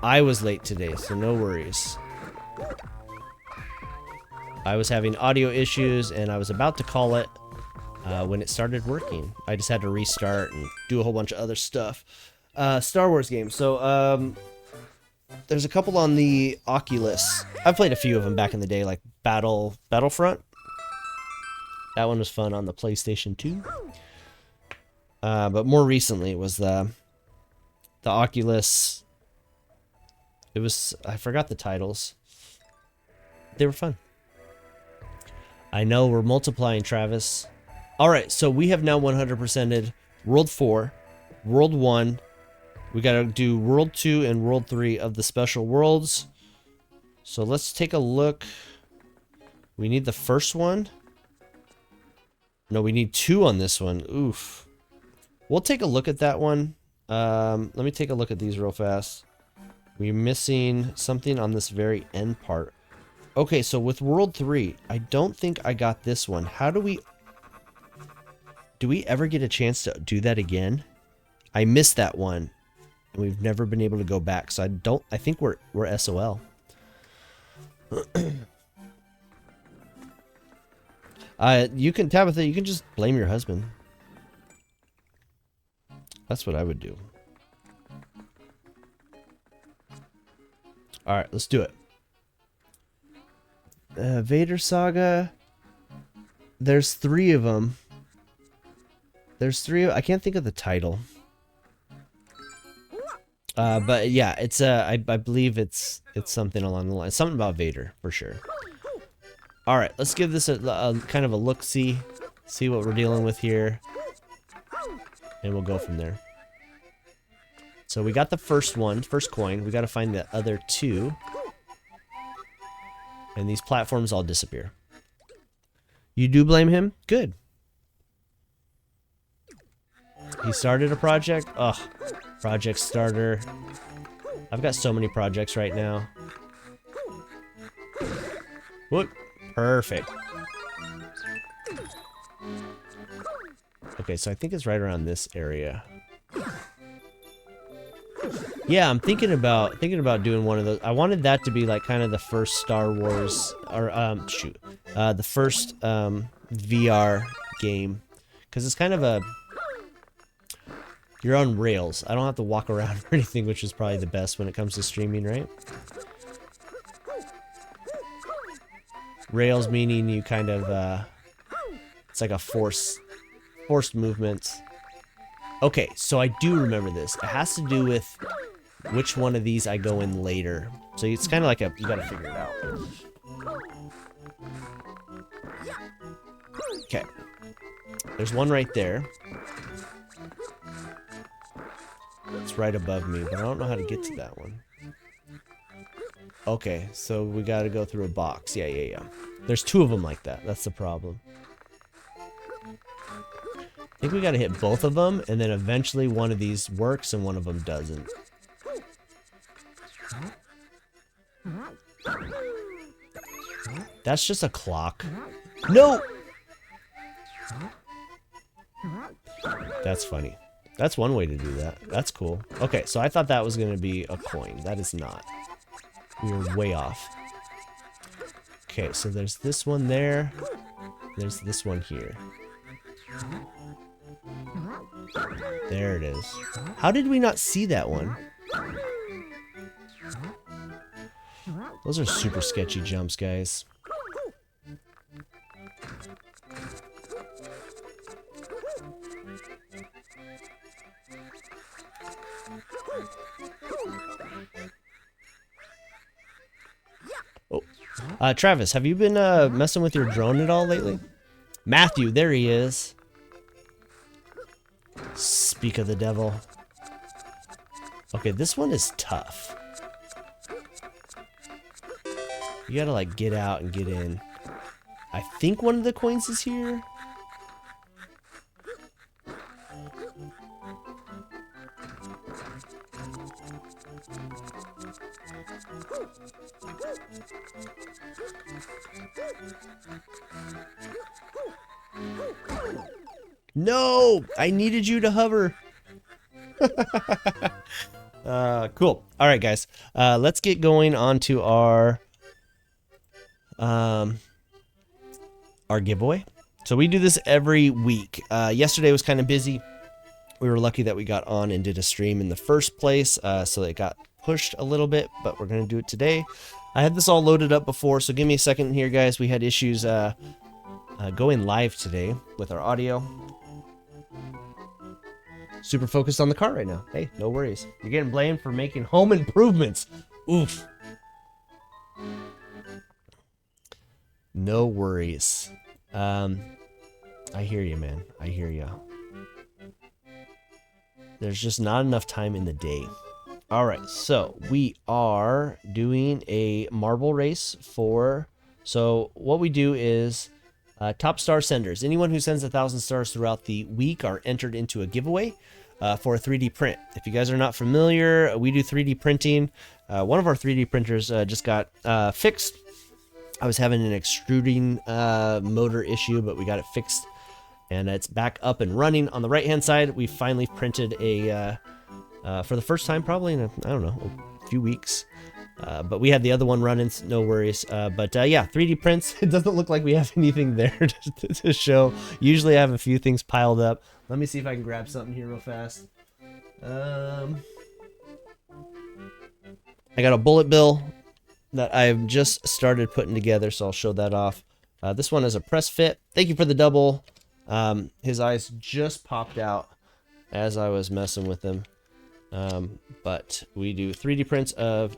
I was late today, so no worries. I was having audio issues, and I was about to call it when it started working. I just had to restart and do a whole bunch of other stuff. Star Wars games. So, there's a couple on the Oculus. I've played a few of them back in the day, like Battlefront. That one was fun on the PlayStation 2. But more recently it was the Oculus. It was, I forgot the titles. They were fun. I know we're multiplying, Travis. Alright, so we have now 100%ed World 4, World 1. We gotta do World 2 and World 3 of the special worlds. So let's take a look. We need the first one. No, we need 2 on this one. Oof. We'll take a look at that one. Let me take a look at these real fast. We're missing something on this very end part. Okay, so with World 3, I don't think I got this one. How do we... Do we ever get a chance to do that again? I missed that one. And we've never been able to go back. So I think we're SOL. You can, Tabitha, you can just blame your husband. That's what I would do. Alright, let's do it. Vader Saga. There's 3 of them. I can't think of the title. But yeah, it's I believe it's something along the line. Something about Vader, for sure. Alright, let's give this a kind of a look-see. See what we're dealing with here. And we'll go from there. So we got the first one, first coin. We got to find the other 2. And these platforms all disappear. You do blame him? Good. He started a project? Ugh. Project starter. I've got so many projects right now. Whoop. Perfect. Okay, so I think it's right around this area. Yeah, I'm thinking about doing one of those. I wanted that to be like kind of the first Star Wars, or the first VR game, because it's kind of a, you're on rails. I don't have to walk around or anything, which is probably the best when it comes to streaming, right? Rails meaning you kind of, it's like a forced movement. Okay, so I do remember this. It has to do with which one of these I go in later. So it's kind of like you gotta figure it out. Okay. There's one right there. It's right above me, but I don't know how to get to that one. Okay, so we gotta go through a box. Yeah. There's 2 of them like that. That's the problem. I think we gotta hit both of them, and then eventually one of these works and one of them doesn't. That's just a clock. No! That's funny. That's one way to do that. That's cool. Okay, so I thought that was gonna be a coin. That is not. We were way off. Okay, so there's this one there. There's this one here. There it is. How did we not see that one? Those are super sketchy jumps, guys. Oh, Travis, have you been messing with your drone at all lately? Matthew, there he is. Speak of the devil. Okay, this one is tough. You gotta like get out and get in. I think one of the coins is here. No, I needed you to hover. Cool. All right, guys. Let's get going on to our giveaway. So we do this every week. Yesterday was kind of busy. We were lucky that we got on and did a stream in the first place, so it got pushed a little bit, but we're going to do it today. I had this all loaded up before, so give me a second here, guys. We had issues going live today with our audio. Super focused on the car right now. Hey, no worries. You're getting blamed for making home improvements. Oof. No worries. I hear you, man. I hear you. There's just not enough time in the day. All right, so we are doing a marble race for... So what we do is top star senders. Anyone who sends 1,000 stars throughout the week are entered into a giveaway for a 3D print. If you guys are not familiar, we do 3D printing. One of our 3D printers just got fixed. I was having an extruding motor issue, but we got it fixed. And it's back up and running. On the right-hand side, we finally printed a, for the first time probably in, I don't know, a few weeks. But we had the other one running, so no worries. But yeah, 3D prints. It doesn't look like we have anything there to show. Usually I have a few things piled up. Let me see if I can grab something here real fast. I got a bullet bill that I've just started putting together, so I'll show that off. This one is a press fit. Thank you for the double. His eyes just popped out as I was messing with him. But we do 3D prints of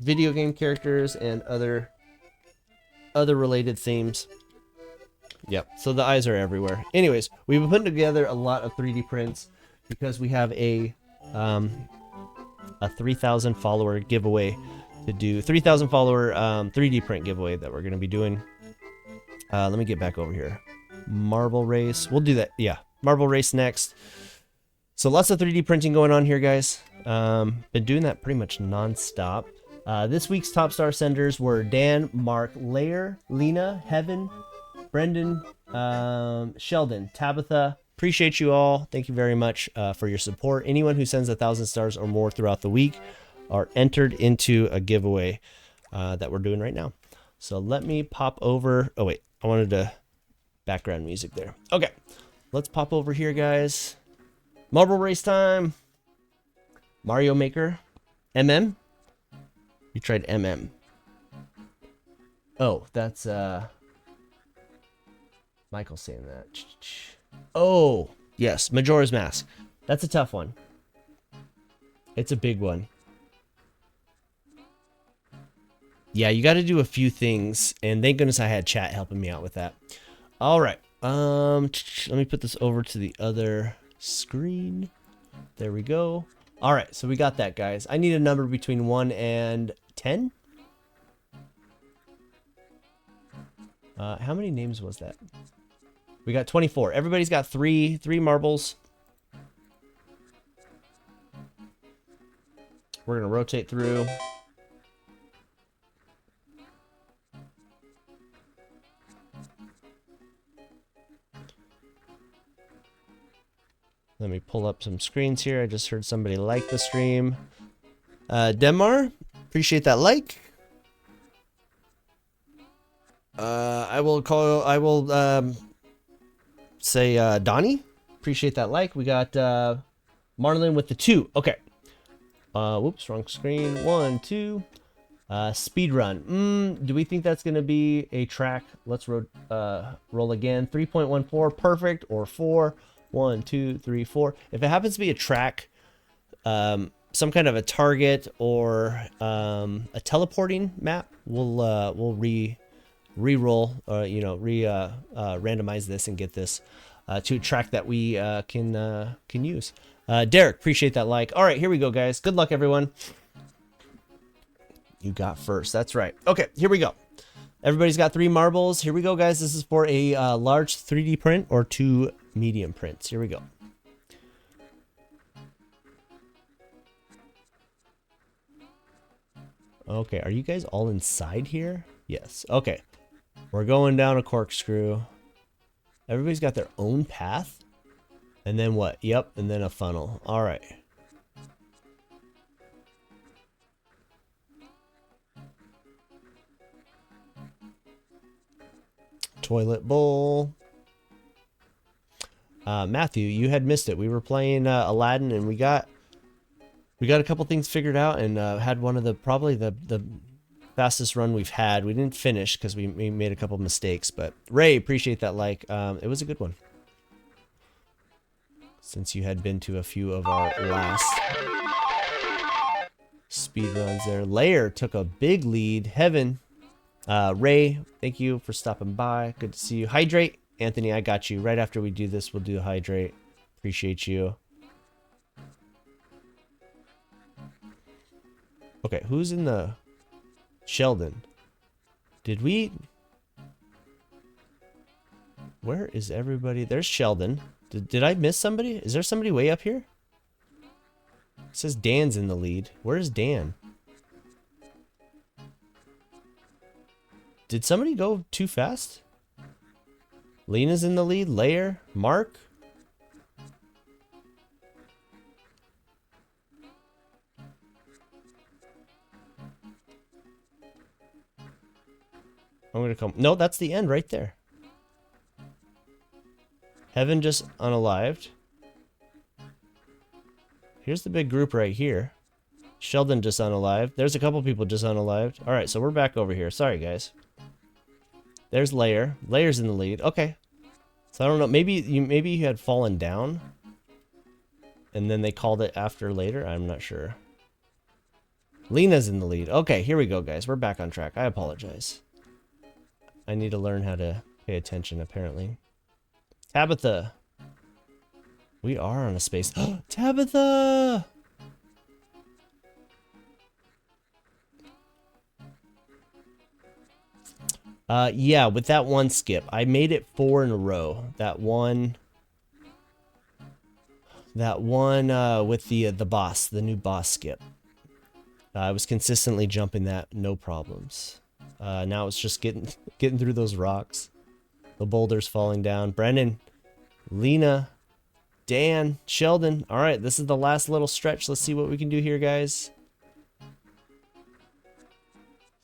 video game characters and other related themes. Yep, so the eyes are everywhere. Anyways, we've been putting together a lot of 3D prints because we have a 3,000 follower giveaway to do. 3,000 follower 3D print giveaway that we're going to be doing. Let me get back over here. Marble race. We'll do that. Yeah, marble race next. So lots of 3D printing going on here, guys. Been doing that pretty much non-stop. This week's top star senders were Dan, Mark, Lair, Lena, Heaven, Brendan, Sheldon, Tabitha. Appreciate you all. Thank you very much for your support. Anyone who sends 1,000 stars or more throughout the week are entered into a giveaway that we're doing right now. So let me pop over. Oh, wait. I wanted to background music there. Okay. Let's pop over here, guys. Marble race time. Mario Maker. MM? You tried MM. Oh, that's Michael saying that. Oh, yes, Majora's Mask. That's a tough one. It's a big one. Yeah, you got to do a few things, and thank goodness I had chat helping me out with that. All right. Let me put this over to the other screen. There we go. All right, so we got that, guys. I need a number between 1 and 10. How many names was that? We got 24. Everybody's got three marbles. We're gonna rotate through. Let me pull up some screens here. I just heard somebody like the stream. Demar, appreciate that like. I will say Donnie, appreciate that like. We got Marlon with the 2. Okay. Whoops, wrong screen. 1, 2. Speed run. Do we think that's gonna be a track? Let's roll again. 3.14, perfect, or 4. 1, 2, 3, 4. If it happens to be a track, some kind of a target or a teleporting map, we'll re-roll, randomize this and get this to a track that we can use. Derek, appreciate that like. All right, here we go, guys. Good luck, everyone. You got first. That's right. Okay, here we go. Everybody's got 3 marbles. Here we go, guys. This is for a large 3D print or 2 medium prints. Here we go. Okay, are you guys all inside here? Yes. Okay. We're going down a corkscrew. Everybody's got their own path. And then what? Yep, and then a funnel. All right. Toilet bowl. Matthew, you had missed it. We were playing Aladdin, and we got a couple things figured out, and had one of the probably the fastest run we've had. We didn't finish because we made a couple mistakes, but Ray, appreciate that like. It was a good one. Since you had been to a few of our last speed runs there. Lair took a big lead. Heaven. Ray, thank you for stopping by. Good to see you. Hydrate. Anthony, I got you. Right after we do this, we'll do hydrate. Appreciate you. Okay, who's in the... Sheldon. Did we... Where is everybody? There's Sheldon. Did I miss somebody? Is there somebody way up here? It says Dan's in the lead. Where's Dan? Did somebody go too fast? Lena's in the lead. Lair. Mark. I'm gonna come. No, that's the end right there. Heaven just unalived. Here's the big group right here. Sheldon just unalived. There's a couple people just unalived. All right, so we're back over here. Sorry, guys. There's Lair. Lair's in the lead. Okay. So I don't know. Maybe you had fallen down, and then they called it after later. I'm not sure. Lena's in the lead. Okay, here we go, guys. We're back on track. I apologize. I need to learn how to pay attention, apparently. Tabitha. We are on a space. Tabitha! Yeah, with that one skip. I made it 4 in a row. That one with the boss, the new boss skip. I was consistently jumping that, no problems. Now it's just getting through those rocks. The boulders falling down. Brendan, Lena, Dan, Sheldon. All right, this is the last little stretch. Let's see what we can do here, guys.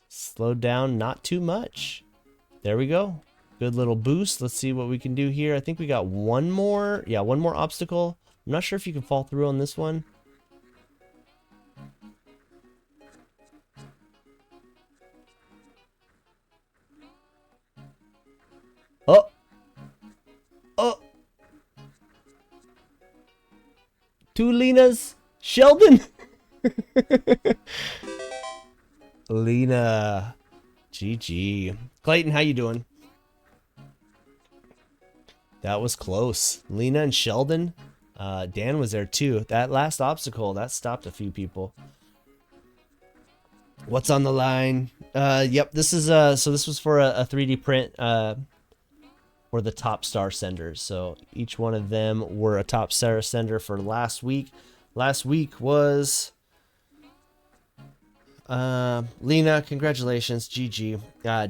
Slow down, not too much. There we go. Good little boost. Let's see what we can do here. I think we got one more. Yeah, one more obstacle. I'm not sure if you can fall through on this one. Oh. Oh. 2 Lenas. Sheldon. Lena. GG. Clayton, how you doing? That was close. Lena and Sheldon. Dan was there too. That last obstacle, that stopped a few people. What's on the line? Yep, this is so this was for a 3D print for the top star senders. So each one of them were a top star sender for last week. Last week was Lena, congratulations, GG.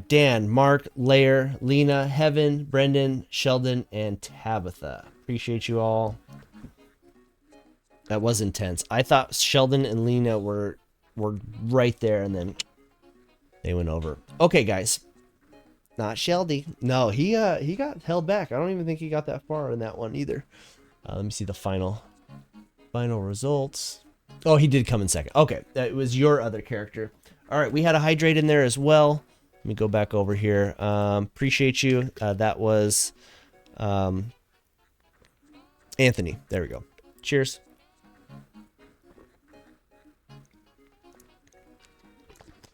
Dan, Mark, Lair, Lena, Heaven, Brendan, Sheldon, and Tabitha. Appreciate you all. That was intense. I thought Sheldon and Lena were right there, and then they went over. Okay, guys. Not Sheldy. No, he got held back. I don't even think he got that far in that one either. Let me see the final results. Oh, he did come in second. Okay, that was your other character. All right, we had a hydrate in there as well. Let me go back over here. Appreciate you. That was Anthony. There we go. Cheers.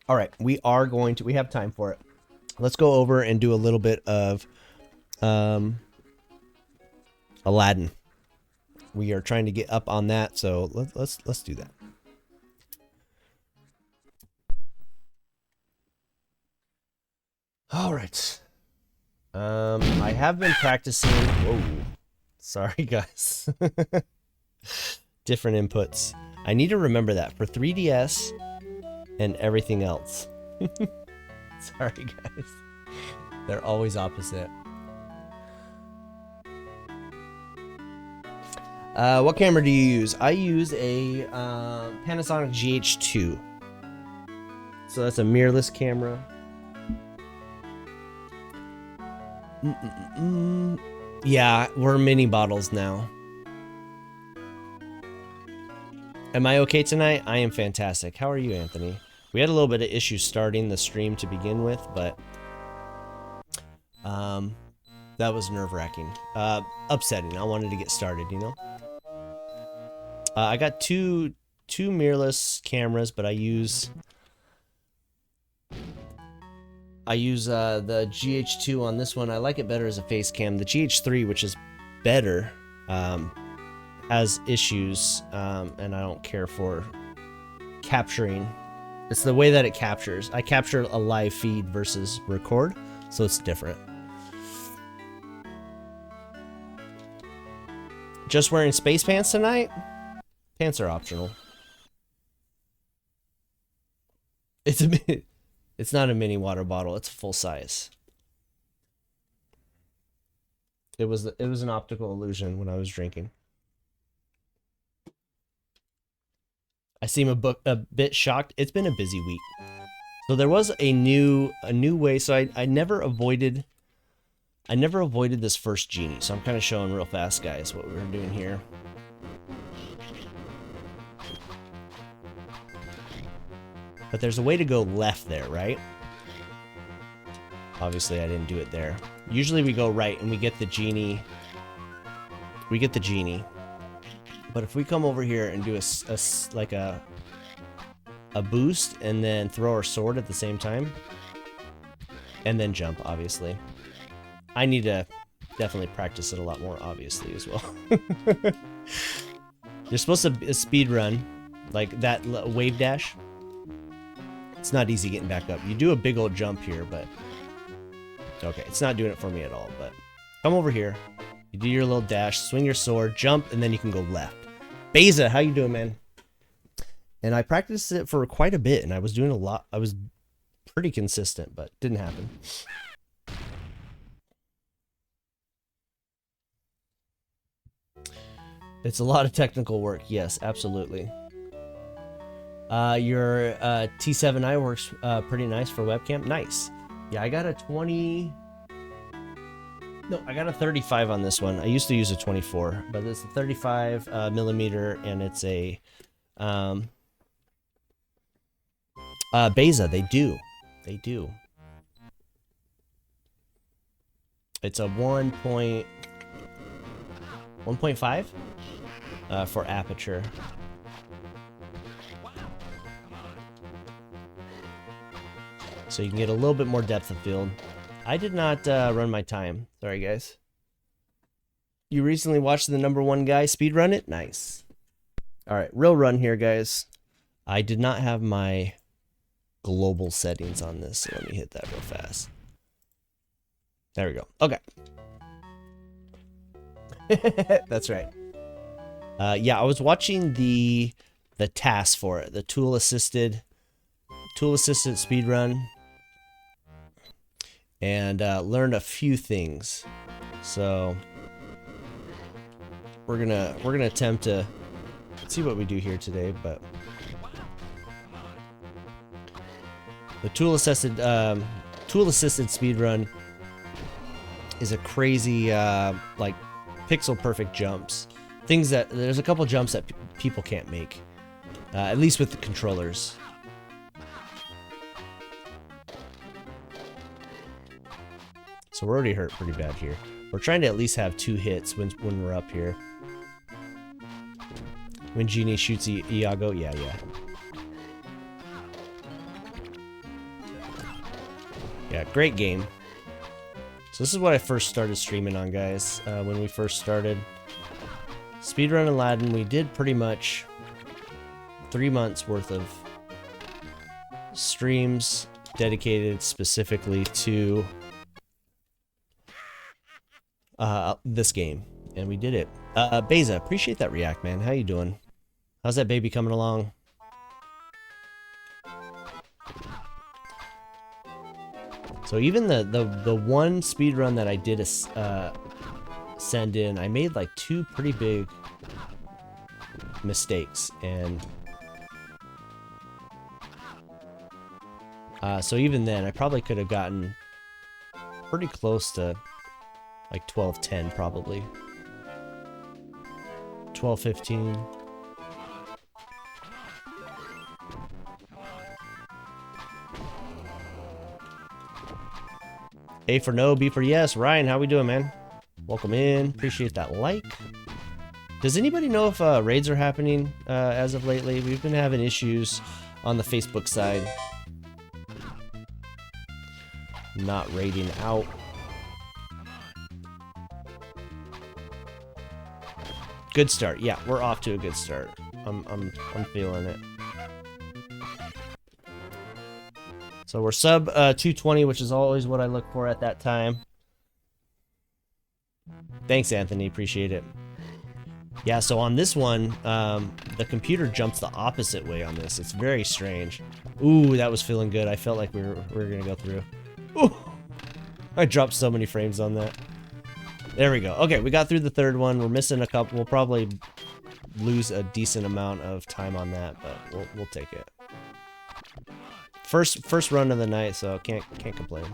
All right, we have time for it. Let's go over and do a little bit of Aladdin. We are trying to get up on that, so let's do that. All right. I have been practicing. Whoa. Sorry, guys. Different inputs. I need to remember that for 3DS and everything else. Sorry, guys. They're always opposite. What camera do you use? I use a Panasonic GH2. So that's a mirrorless camera. Yeah, we're mini bottles now. Am I okay tonight? I am fantastic. How are you, Anthony? We had a little bit of issues starting the stream to begin with, but that was nerve-wracking. Upsetting. I wanted to get started, you know? I got two mirrorless cameras, but I use the GH2 on this one. I like it better as a face cam. The GH3, which is better, has issues, and I don't care for capturing. It's the way that it captures. I capture a live feed versus record, so it's different. Just wearing space pants tonight? Pants are optional. It's not a mini water bottle. It's full size. It was an optical illusion when I was drinking. I seem a bit shocked. It's been a busy week. So there was a new way. So I never avoided this first genie. So I'm kind of showing real fast, guys, what we were doing here. But there's a way to go left there, right? Obviously, I didn't do it there. Usually we go right and we get the genie. But if we come over here and do a boost and then throw our sword at the same time, and then jump, obviously. I need to definitely practice it a lot more, obviously, as well. You're supposed to speed run, like that wave dash. It's not easy getting back up. You do a big old jump here, but okay, it's not doing it for me at all. But come over here, you do your little dash, swing your sword, jump, and then you can go left. Beza, how you doing, man? And I practiced it for quite a bit, and I was doing a lot. I was pretty consistent, but didn't happen. It's a lot of technical work. Yes, absolutely. Your T7i works pretty nice for webcam. Nice. Yeah, I got a 20... No, I got a 35 on this one. I used to use a 24, but it's a 35 millimeter, and it's a Beza. They do. It's a 1.5 for aperture. So you can get a little bit more depth of field. I did not run my time. Sorry, guys. You recently watched the #1 guy speedrun it? Nice. All right, real run here, guys. I did not have my global settings on this, so let me hit that real fast. There we go. Okay. That's right. Yeah, I was watching the task for it, the tool assisted speedrun, and learned a few things. So we're gonna attempt to see what we do here today. But the tool assisted speedrun is a crazy like pixel perfect jumps. Things that there's a couple jumps that people can't make, at least with the controllers. So we're already hurt pretty bad here. We're trying to at least have 2 hits when we're up here. When Genie shoots Iago, yeah. Yeah, great game. So this is what I first started streaming on, guys. When we first started Speedrun Aladdin, we did pretty much 3 months worth of streams dedicated specifically to this game, and we did it. Beza, appreciate that react, man. How you doing? How's that baby coming along? So even the one speed run that I did send in, I made like 2 pretty big mistakes, and so even then I probably could have gotten pretty close to like 12:10 probably. 12:15. A for no, B for yes. Ryan, how we doing, man? Welcome in. Appreciate that like. Does anybody know if raids are happening as of lately? We've been having issues on the Facebook side. Not raiding out. Good start. Yeah, we're off to a good start. I'm feeling it. So we're sub 220, which is always what I look for at that time. Thanks, Anthony. Appreciate it. Yeah, so on this one, the computer jumps the opposite way on this. It's very strange. Ooh, that was feeling good. I felt like we were gonna go through. Ooh, I dropped so many frames on that. There we go. Okay, we got through the third one. We're missing a couple. We'll probably lose a decent amount of time on that, but we'll take it. First run of the night, so can't complain.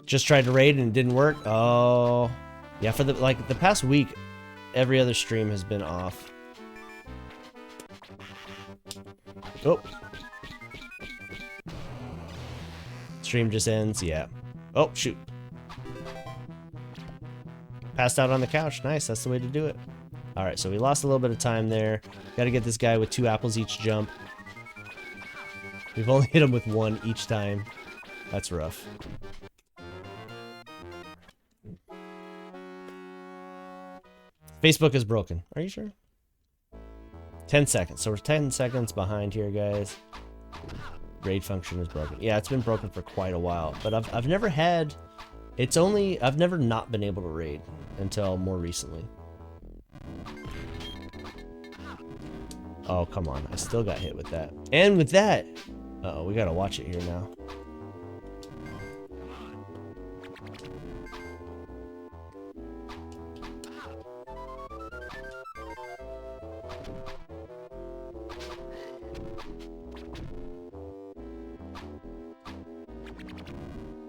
Just tried to raid and it didn't work. Oh, yeah. For the past week, every other stream has been off. Oh, stream just ends. Yeah. Oh shoot. Passed out on the couch. Nice. That's the way to do it. All right. So we lost a little bit of time there. Got to get this guy with 2 apples each jump. We've only hit him with 1 each time. That's rough. Facebook is broken. Are you sure? 10 seconds. So we're 10 seconds behind here, guys. Raid function is broken. Yeah, it's been broken for quite a while. But I've never had... I've never not been able to raid until more recently. Oh, come on. I still got hit with that. And with that... Uh-oh, we gotta watch it here now.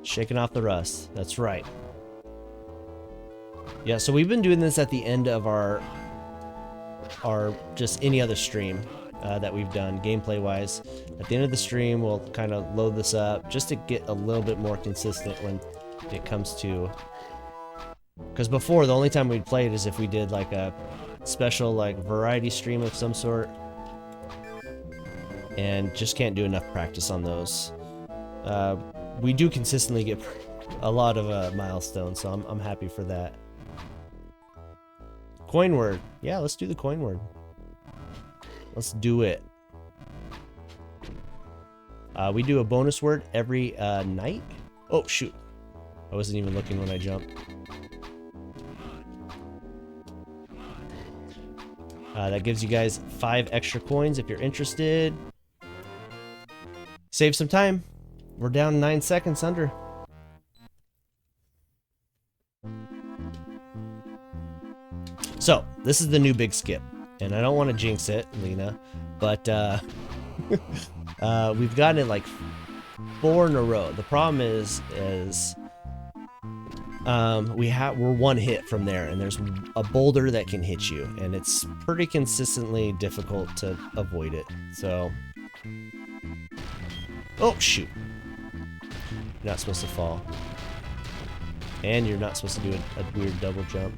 Shaking off the rust. That's right. Yeah, so we've been doing this at the end of our just any other stream that we've done gameplay wise. At the end of the stream, we'll kind of load this up just to get a little bit more consistent when it comes to, because before the only time we'd play it is if we did like a special like variety stream of some sort, and just can't do enough practice on those. We do consistently get a lot of milestones, so I'm happy for that. Coin word. Yeah, let's do the coin word. Let's do it. We do a bonus word every night. Oh, shoot. I wasn't even looking when I jumped. That gives you guys 5 extra coins if you're interested. Save some time. We're down 9 seconds under. So, this is the new big skip. And I don't want to jinx it, Lena, but we've gotten it like 4 in a row. The problem is we're 1 hit from there, and there's a boulder that can hit you, and it's pretty consistently difficult to avoid it. So, oh shoot. You're not supposed to fall. And you're not supposed to do a weird double jump.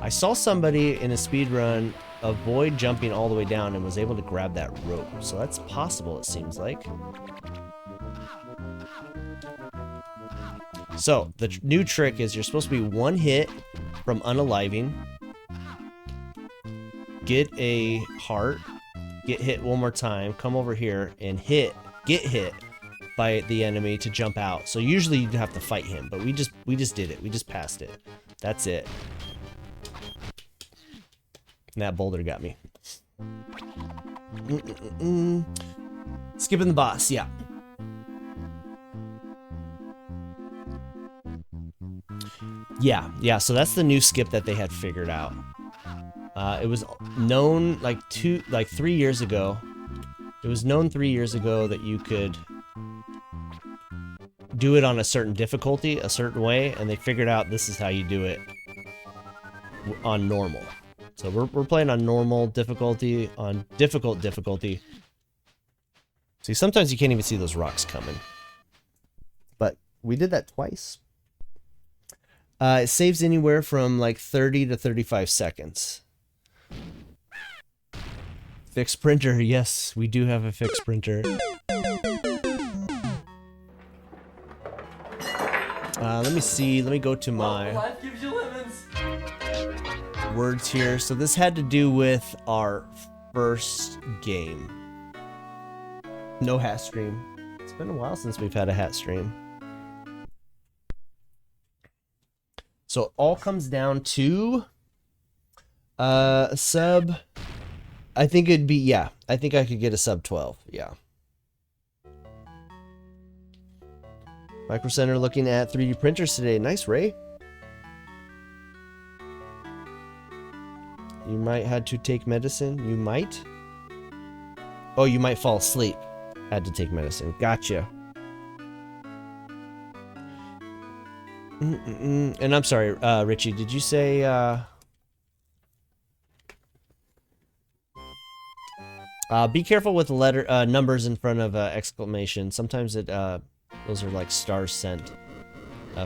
I saw somebody in a speed run avoid jumping all the way down and was able to grab that rope. So that's possible, it seems like. So the new trick is you're supposed to be one hit from unaliving, get a heart, get hit one more time, come over here and get hit by the enemy to jump out. So usually you'd have to fight him, but we just did it. We just passed it. That's it. And that boulder got me. Skipping the boss, yeah. Yeah, so that's the new skip that they had figured out. It was known like 3 years ago. It was known 3 years ago that you could do it on a certain difficulty, a certain way, and they figured out this is how you do it on normal. So we're playing on normal difficulty, on difficult difficulty. See, sometimes you can't even see those rocks coming. But we did that twice. It saves anywhere from like 30 to 35 seconds. Fixed printer, yes, we do have a fixed printer. Let me see, let me go to my Life gives you lemons. words here. So this had to do with our first game. No hat stream. It's been a while since we've had a hat stream. So it all comes down to a sub. I think it'd be, yeah, I think I could get a sub 12. Yeah. Micro Center looking at 3D printers today. Nice, Ray. You might had to take medicine. You might. Oh, you might fall asleep. Had to take medicine. Gotcha. And I'm sorry, Richie, did you say, be careful with the numbers in front of exclamation. Sometimes those are like stars sent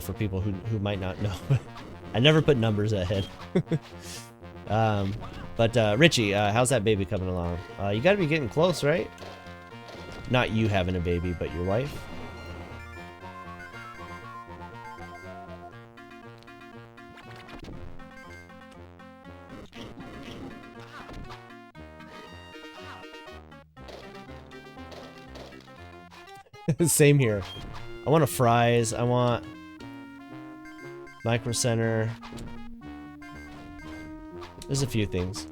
for people who might not know. I never put numbers ahead. But Richie, how's that baby coming along? You gotta be getting close, right? Not you having a baby, but your wife. Same here. I want a fries. I want Micro Center. There's a few things.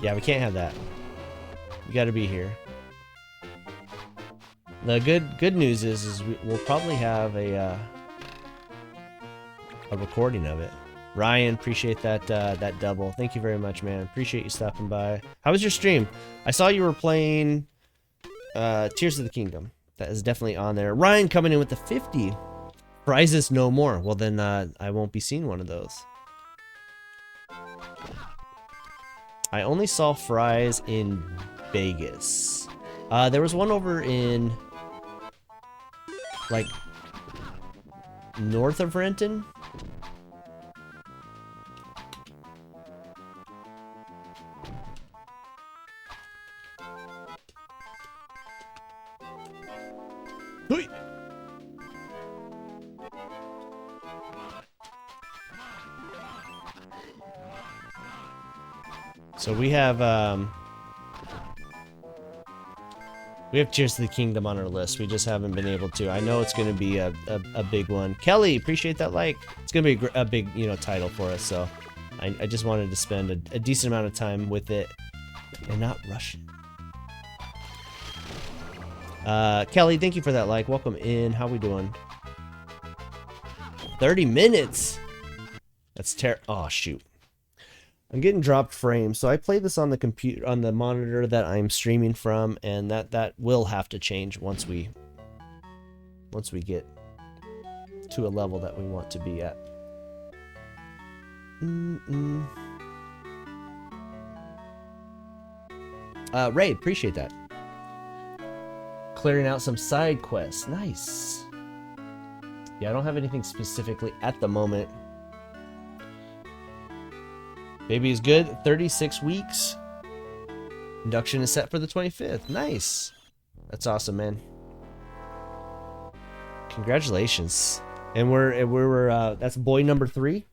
Yeah, we can't have that. You got to be here. The good news is we'll probably have a recording of it. Ryan, appreciate that that double. Thank you very much, man. Appreciate you stopping by. How was your stream? I saw you were playing Tears of the Kingdom. That is definitely on there. Ryan coming in with the 50. Prizes no more. Well, then I won't be seeing one of those. I only saw fries in Vegas. There was one over in like north of Renton. Hui! So we have Tears of the Kingdom on our list. We just haven't been able to. I know it's going to be a big one. Kelly, appreciate that like. It's going to be a big, title for us. So I just wanted to spend a decent amount of time with it and not rush it. Kelly, thank you for that like. Welcome in. How we doing? 30 minutes. That's oh shoot. I'm getting dropped frames, so I play this on the computer, on the monitor that I'm streaming from, and that will have to change once we get to a level that we want to be at. Ray, appreciate that. Clearing out some side quests, nice. Yeah, I don't have anything specifically at the moment. Baby is good, 36 weeks. Induction is set for the 25th. Nice. That's awesome, man. Congratulations. And we're that's boy number 3.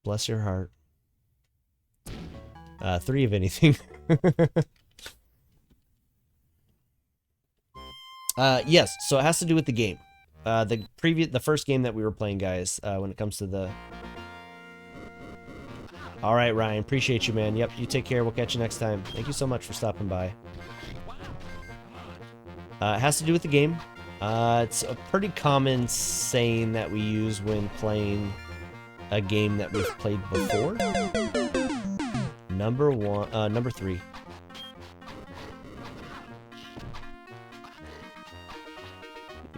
Bless your heart. 3 of anything. Yes, so it has to do with the game. The first game that we were playing, guys, when it comes to the... All right, Ryan, appreciate you, man. Yep, you take care. We'll catch you next time. Thank you so much for stopping by. It has to do with the game. It's a pretty common saying that we use when playing a game that we've played before. Number 3.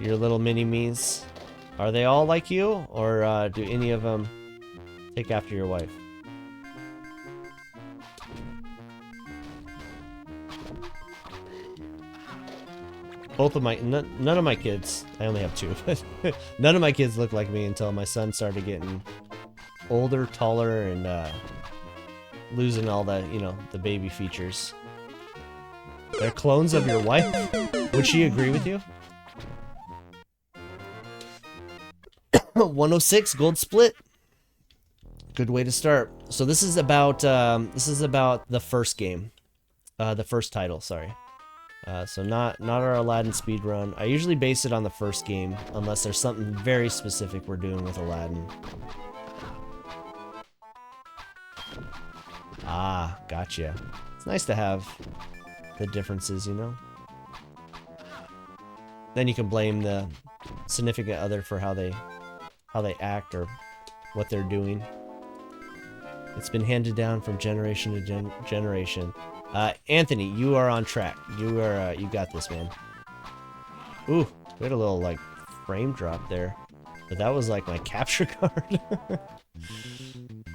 Your little mini-me's. Are they all like you? Or do any of them take after your wife? Both of my... None of my kids... I only have 2, but none of my kids look like me until my son started getting older, taller, and losing all the, you know, the baby features. They're clones of your wife? Would she agree with you? 106 gold split. Good way to start. So this is about the first game, the first title. Sorry. So not our Aladdin speedrun. I usually base it on the first game unless there's something very specific we're doing with Aladdin. Ah, gotcha. It's nice to have the differences, you know? Then you can blame the significant other for how they act or what they're doing. It's been handed down from generation to generation. Anthony, you are on track. You got this, man. Ooh, we had a little like frame drop there, but that was like my capture card.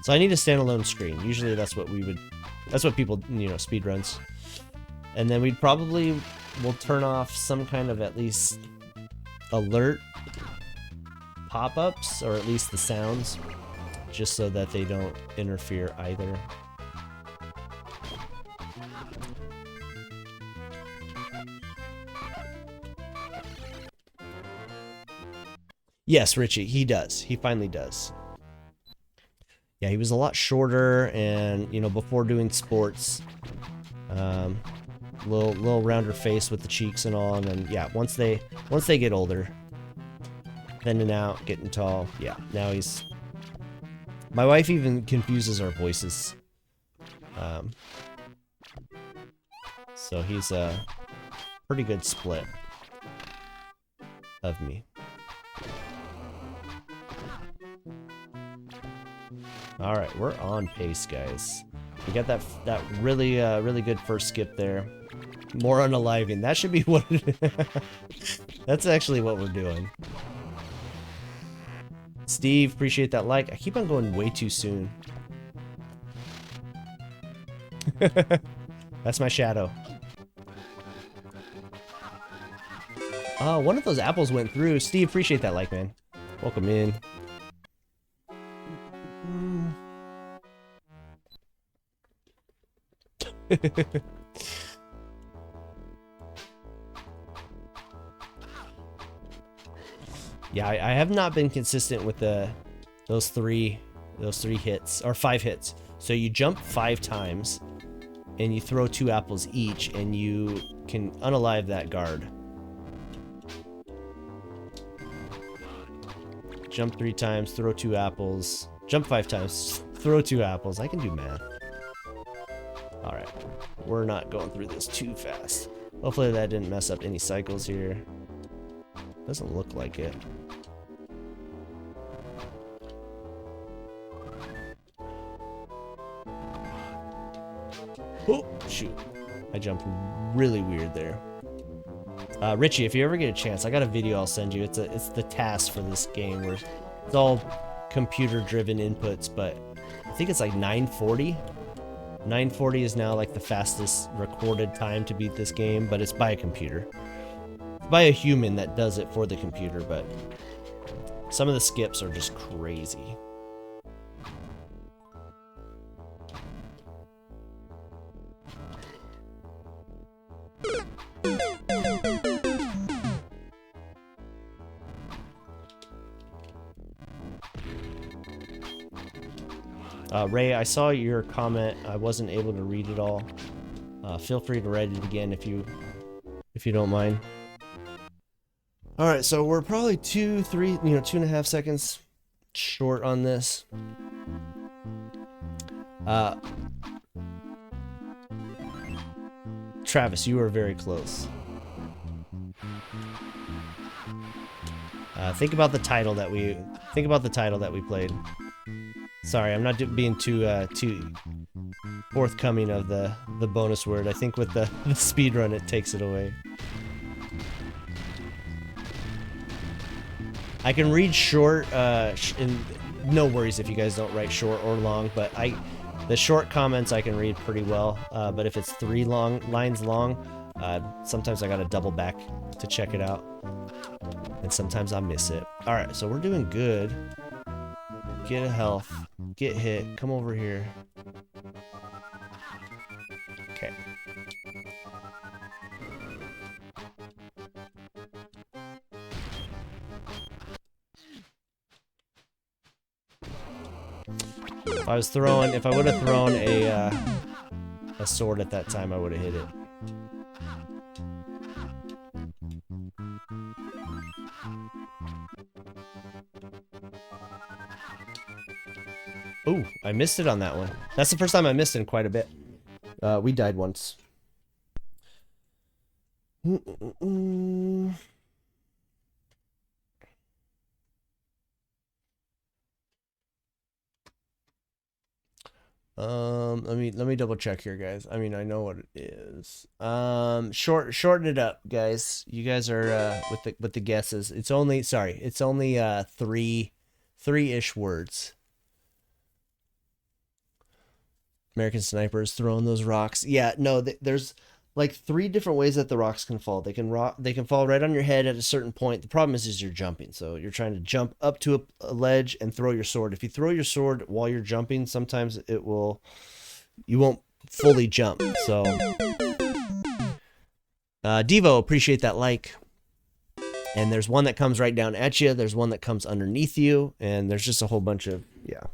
So I need a standalone screen. Usually that's what people, you know, speedruns. And then we'll turn off some kind of at least alert pop-ups, or at least the sounds, just so that they don't interfere either. Yes, Richie, he does. He finally does. Yeah, he was a lot shorter, and you know, before doing sports, little rounder face with the cheeks and all, and then yeah, once they get older, thinning out, getting tall, yeah, now he's... My wife even confuses our voices. So he's a pretty good split of me. All right, we're on pace, guys. We got that really really good first skip there. More unaliving. That should be what that's actually what we're doing. Steve, appreciate that like. I keep on going way too soon. That's my shadow. Oh, one of those apples went through. Steve, appreciate that like, man. Welcome in. Yeah, I have not been consistent with those three hits, or 5 hits. So you jump 5 times and you throw 2 apples each, and you can unalive that guard. Jump 3 times, throw 2 apples. Jump 5 times, throw 2 apples. I can do math. Alright, we're not going through this too fast. Hopefully that didn't mess up any cycles here. Doesn't look like it. Oh, shoot. I jumped really weird there. Richie, if you ever get a chance, I got a video I'll send you. It's the task for this game where it's all computer-driven inputs, but I think it's like 940. 940 is now like the fastest recorded time to beat this game, but it's by a computer. It's by a human that does it for the computer, but some of the skips are just crazy. Ray, I saw your comment. I wasn't able to read it all. Feel free to write it again if you don't mind. All right, so we're probably 2.5 seconds short on this. Travis, you were very close. Think about the title that we played. Sorry, I'm not being too forthcoming of the bonus word. I think with the speed run, it takes it away. I can read short, and no worries if you guys don't write short or long, but the short comments I can read pretty well. But if it's 3 lines long, sometimes I gotta double back to check it out, and sometimes I miss it. All right, so we're doing good. Get a health, get hit, come over here. Okay. If I would have thrown a sword at that time, I would have hit it. Ooh, I missed it on that one. That's the first time I missed in quite a bit. We died once. Let me double check here, guys. I mean, I know what it is. Shorten it up, guys. You guys are with the guesses. It's only three-ish words. American snipers throwing those rocks. Yeah, no, there's like 3 different ways that the rocks can fall. They can fall right on your head at a certain point. The problem is you're jumping, so you're trying to jump up to a ledge and throw your sword. If you throw your sword while you're jumping, sometimes you won't fully jump. So Devo, appreciate that like. And there's one that comes right down at you. There's one that comes underneath you, and there's just a whole bunch of, yeah.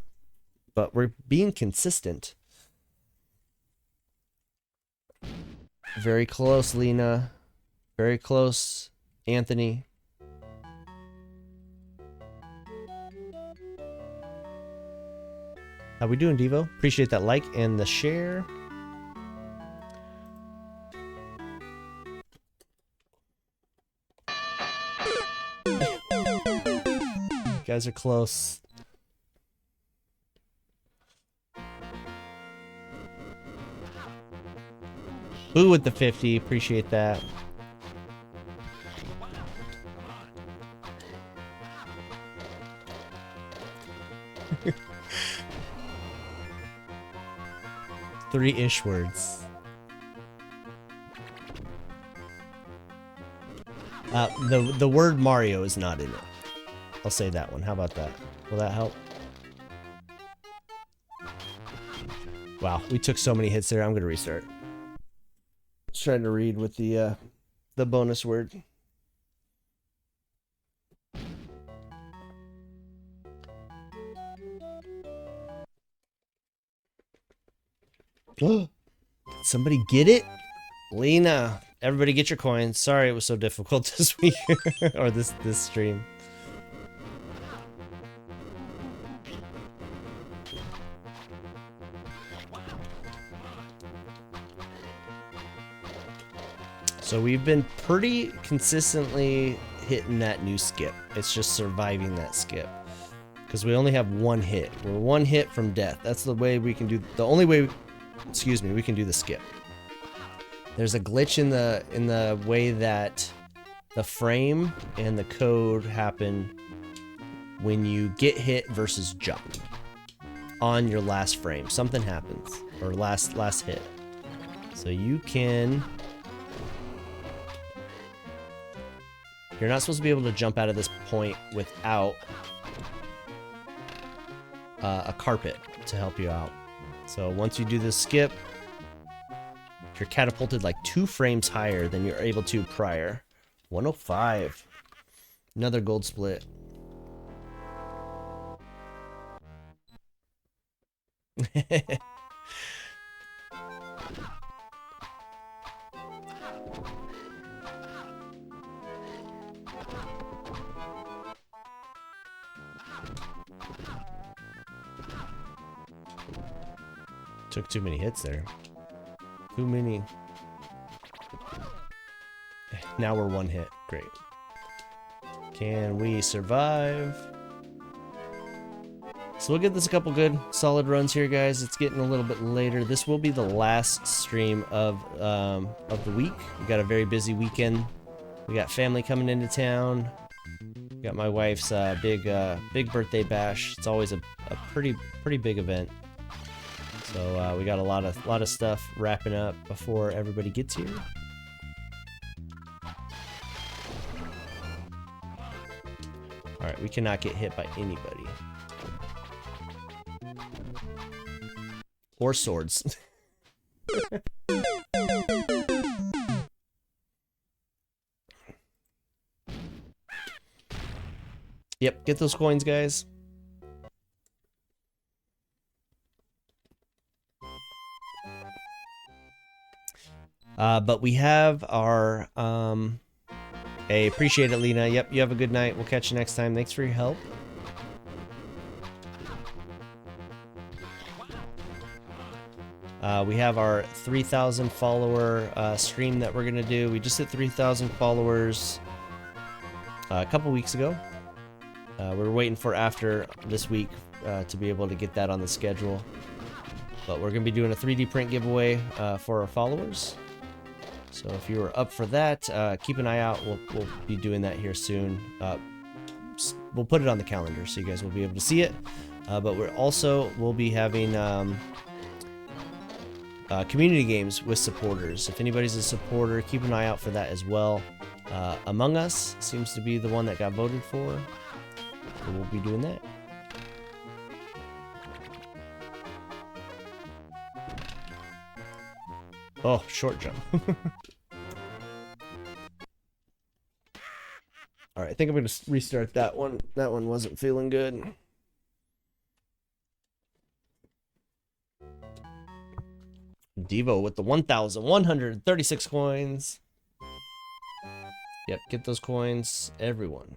But we're being consistent. Very close, Lena. Very close, Anthony. How we doing, Devo? Appreciate that like and the share. You guys are close. Boo with the 50, appreciate that. Three-ish words. The word Mario is not in it. I'll say that one. How about that? Will that help? Wow, we took so many hits there. I'm gonna restart. Just trying to read with the bonus word. Did somebody get it? Lena, everybody get your coins. Sorry it was so difficult this week or this stream. So we've been pretty consistently hitting that new skip. It's just surviving that skip. Because we only have 1 hit. We're 1 hit from death. That's the way we can do, the only way, we can do the skip. There's a glitch in the way that the frame and the code happen when you get hit versus jump on your last frame. Something happens, or last hit. So you can... You're not supposed to be able to jump out of this point without a carpet to help you out. So once you do this skip, you're catapulted like 2 frames higher than you're able to prior. 105. Another gold split. Took too many hits there. Too many. Now we're one hit. Great. Can we survive? So we'll give this a couple good solid runs here, guys. It's getting a little bit later. This will be the last stream of the week. We got a very busy weekend. We got family coming into town. We got my wife's big birthday bash. It's always a pretty big event. So we got a lot of stuff wrapping up before everybody gets here. All right, we cannot get hit by anybody. Or swords. Yep, get those coins, guys. But we have our hey, appreciate it, Lena. Yep, you have a good night. We'll catch you next time. Thanks for your help. We have our 3,000 follower stream that we're gonna do. We just hit 3,000 followers a couple weeks ago. We were waiting for after this week to be able to get that on the schedule. But we're gonna be doing a 3D print giveaway for our followers. So if you are up for that, keep an eye out. We'll be doing that here soon. We'll put it on the calendar so you guys will be able to see it. But we'll be having community games with supporters. If anybody's a supporter, keep an eye out for that as well. Among Us seems to be the one that got voted for. So we'll be doing that. Oh, short jump. Alright, I think I'm going to restart that one. That one wasn't feeling good. Devo with the 1,136 coins. Yep, get those coins, everyone.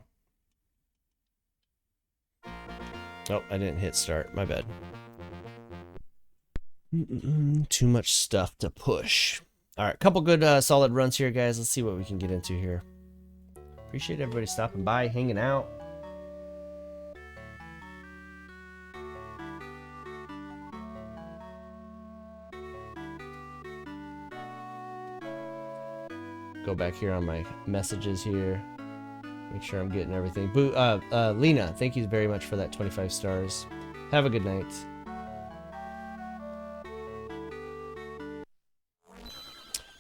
Oh, I didn't hit start. My bad. Too much stuff to push. All right, couple good solid runs here, guys. Let's see what we can get into here. Appreciate everybody stopping by, hanging out. Go back here on my messages here. Make sure I'm getting everything. Boo, Lena, thank you very much for that 25 stars. Have a good night.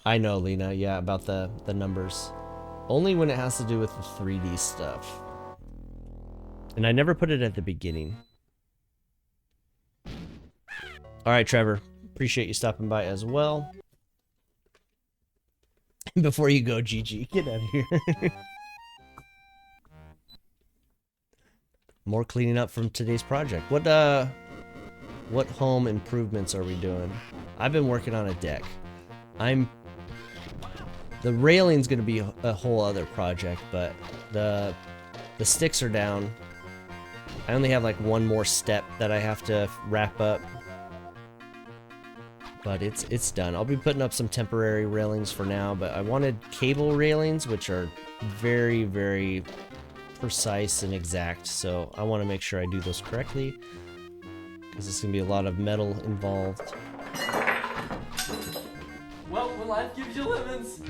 I know, Lena, yeah, about the numbers. Only when it has to do with the 3D stuff. And I never put it at the beginning. Alright, Trevor. Appreciate you stopping by as well. Before you go, GG, get out of here. More cleaning up from today's project. What home improvements are we doing? I've been working on a deck. The railing's gonna be a whole other project, but the sticks are down. I only have like one more step that I have to wrap up. But it's done. I'll be putting up some temporary railings for now, but I wanted cable railings, which are very, very precise and exact, so I want to make sure I do those correctly, because there's going to be a lot of metal involved. Well, when life gives you lemons.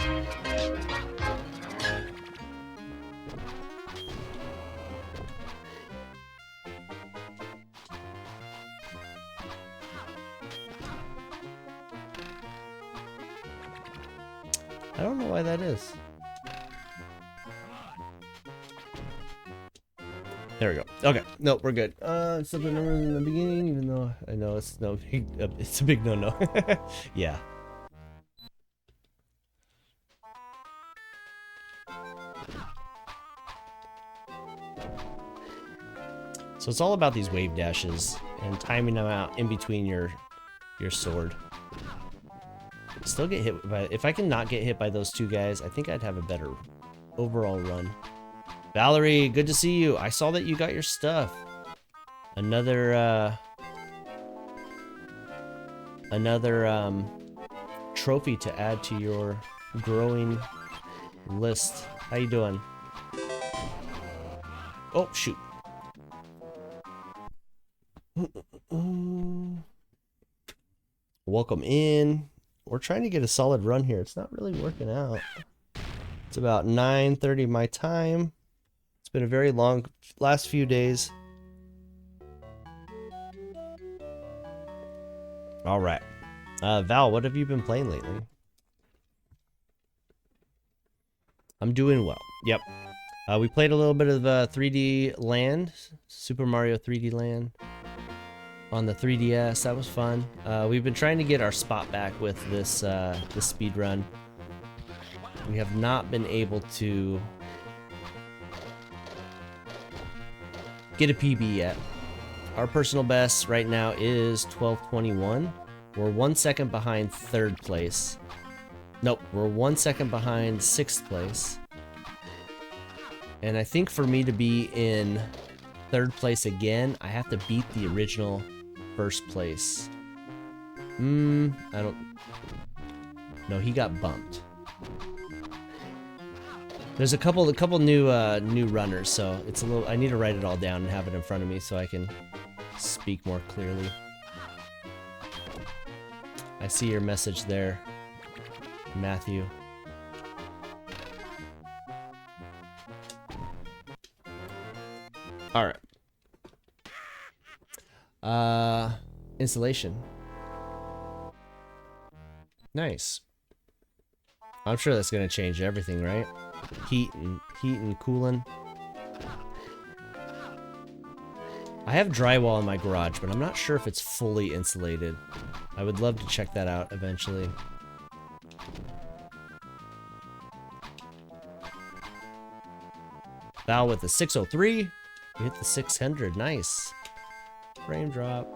I don't know why that is. There we go. Okay. No, we're good. Something numbers in the beginning, even though I know it's no, it's a big no-no. Yeah. So it's all about these wave dashes and timing them out in between your sword. Still get hit by, if I can not get hit by those two guys, I think I'd have a better overall run. Valerie, good to see you. I saw that you got your stuff. Another trophy to add to your growing list. How you doing? Oh, shoot. Welcome in. We're trying to get a solid run here. It's not really working out. It's about 9:30 my time. It's been a very long last few days. All right. Val, what have you been playing lately? I'm doing well. Yep. We played a little bit of 3D Land, Super Mario 3D Land on the 3DS. That was fun. We've been trying to get our spot back with this speed run. We have not been able to get a PB yet. Our personal best right now is 12:21. We're 1 second behind third place. Nope, we're 1 second behind sixth place. And I think for me to be in third place again, I have to beat the original first place. I don't... No, he got bumped. There's a couple new runners, so it's a little... I need to write it all down and have it in front of me so I can speak more clearly. I see your message there, Matthew. All right. Installation. Nice. I'm sure that's gonna change everything, right? Heat and cooling. I have drywall in my garage, but I'm not sure if it's fully insulated. I would love to check that out eventually. Val with the 603. You hit the 600. Nice. Frame drop.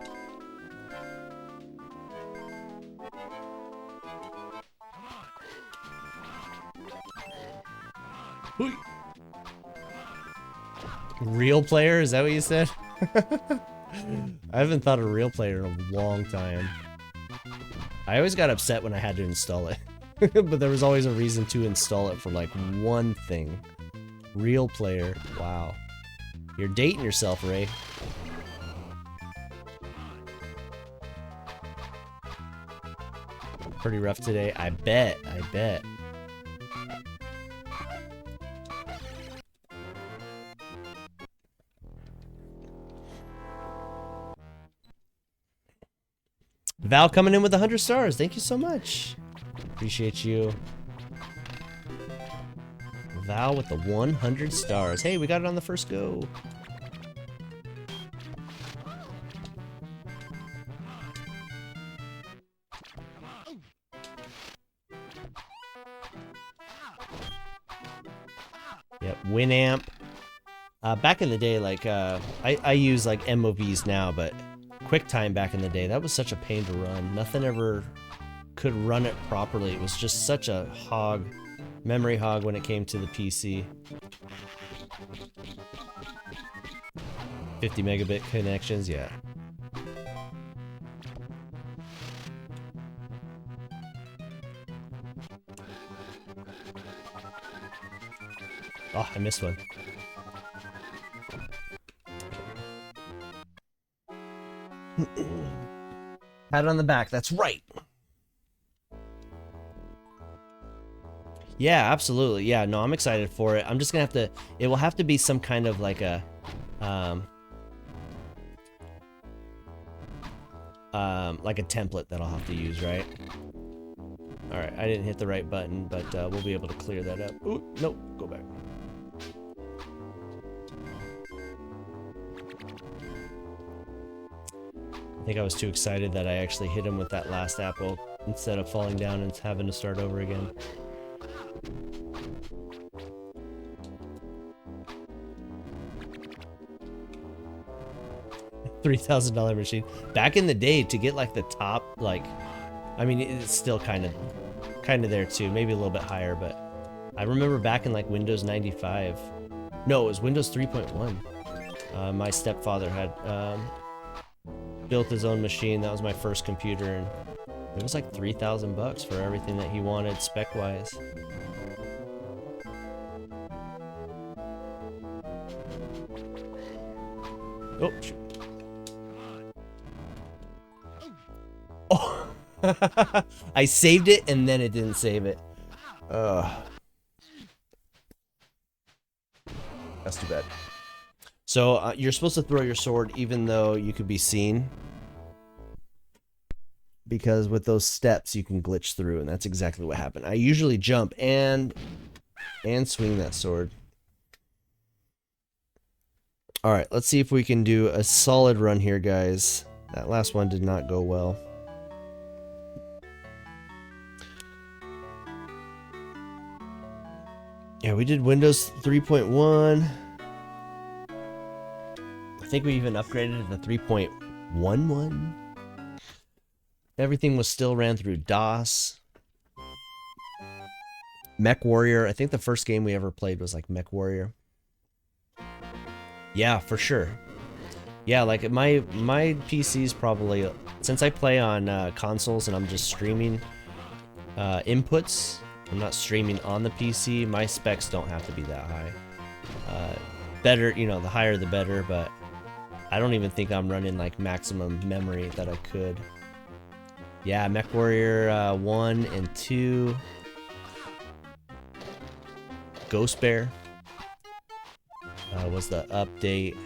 Hoi. Real player? Is that what you said? I haven't thought of real player in a long time. I always got upset when I had to install it. But there was always a reason to install it for like one thing. Real player. Wow. You're dating yourself, Ray. Pretty rough today. I bet. I bet. Val coming in with 100 stars. Thank you so much. Appreciate you. Val with the 100 stars. Hey, we got it on the first go. Yep, Winamp. Back in the day, like, I use, like, MOVs now, but QuickTime back in the day, that was such a pain to run. Nothing ever could run it properly. It was just such a hog, memory hog when it came to the PC. 50 megabit connections, yeah. Oh, I missed one. Pat on the back, that's right. Yeah, absolutely. Yeah, no, I'm excited for it. I'm just gonna have to, it will have to be some kind of like a, template that I'll have to use, right? All right, I didn't hit the right button, but we'll be able to clear that up. Ooh, nope, go back. I think I was too excited that I actually hit him with that last apple instead of falling down and having to start over again. $3,000 machine. Back in the day, to get like the top, like, I mean, it's still kind of there too. Maybe a little bit higher, but I remember back in like Windows 95. No, it was Windows 3.1. My stepfather had built his own machine. That was my first computer, and it was like $3,000 for everything that he wanted spec-wise. Oh, shoot. Oh, I saved it and then it didn't save it. That's too bad. So you're supposed to throw your sword even though you could be seen, because with those steps you can glitch through, and that's exactly what happened. I usually jump and swing that sword. All right, let's see if we can do a solid run here, guys. That last one did not go well. Yeah, we did Windows 3.1. I think we even upgraded to 3.11. Everything was still ran through DOS. Mech Warrior. I think the first game we ever played was like Mech Warrior. Yeah, for sure. Yeah, like my PC's probably, since I play on consoles and I'm just streaming inputs, I'm not streaming on the PC, my specs don't have to be that high. Better, you know, the higher the better, but I don't even think I'm running like maximum memory that I could. Yeah, Mech Warrior 1 and 2. Ghost Bear was the update.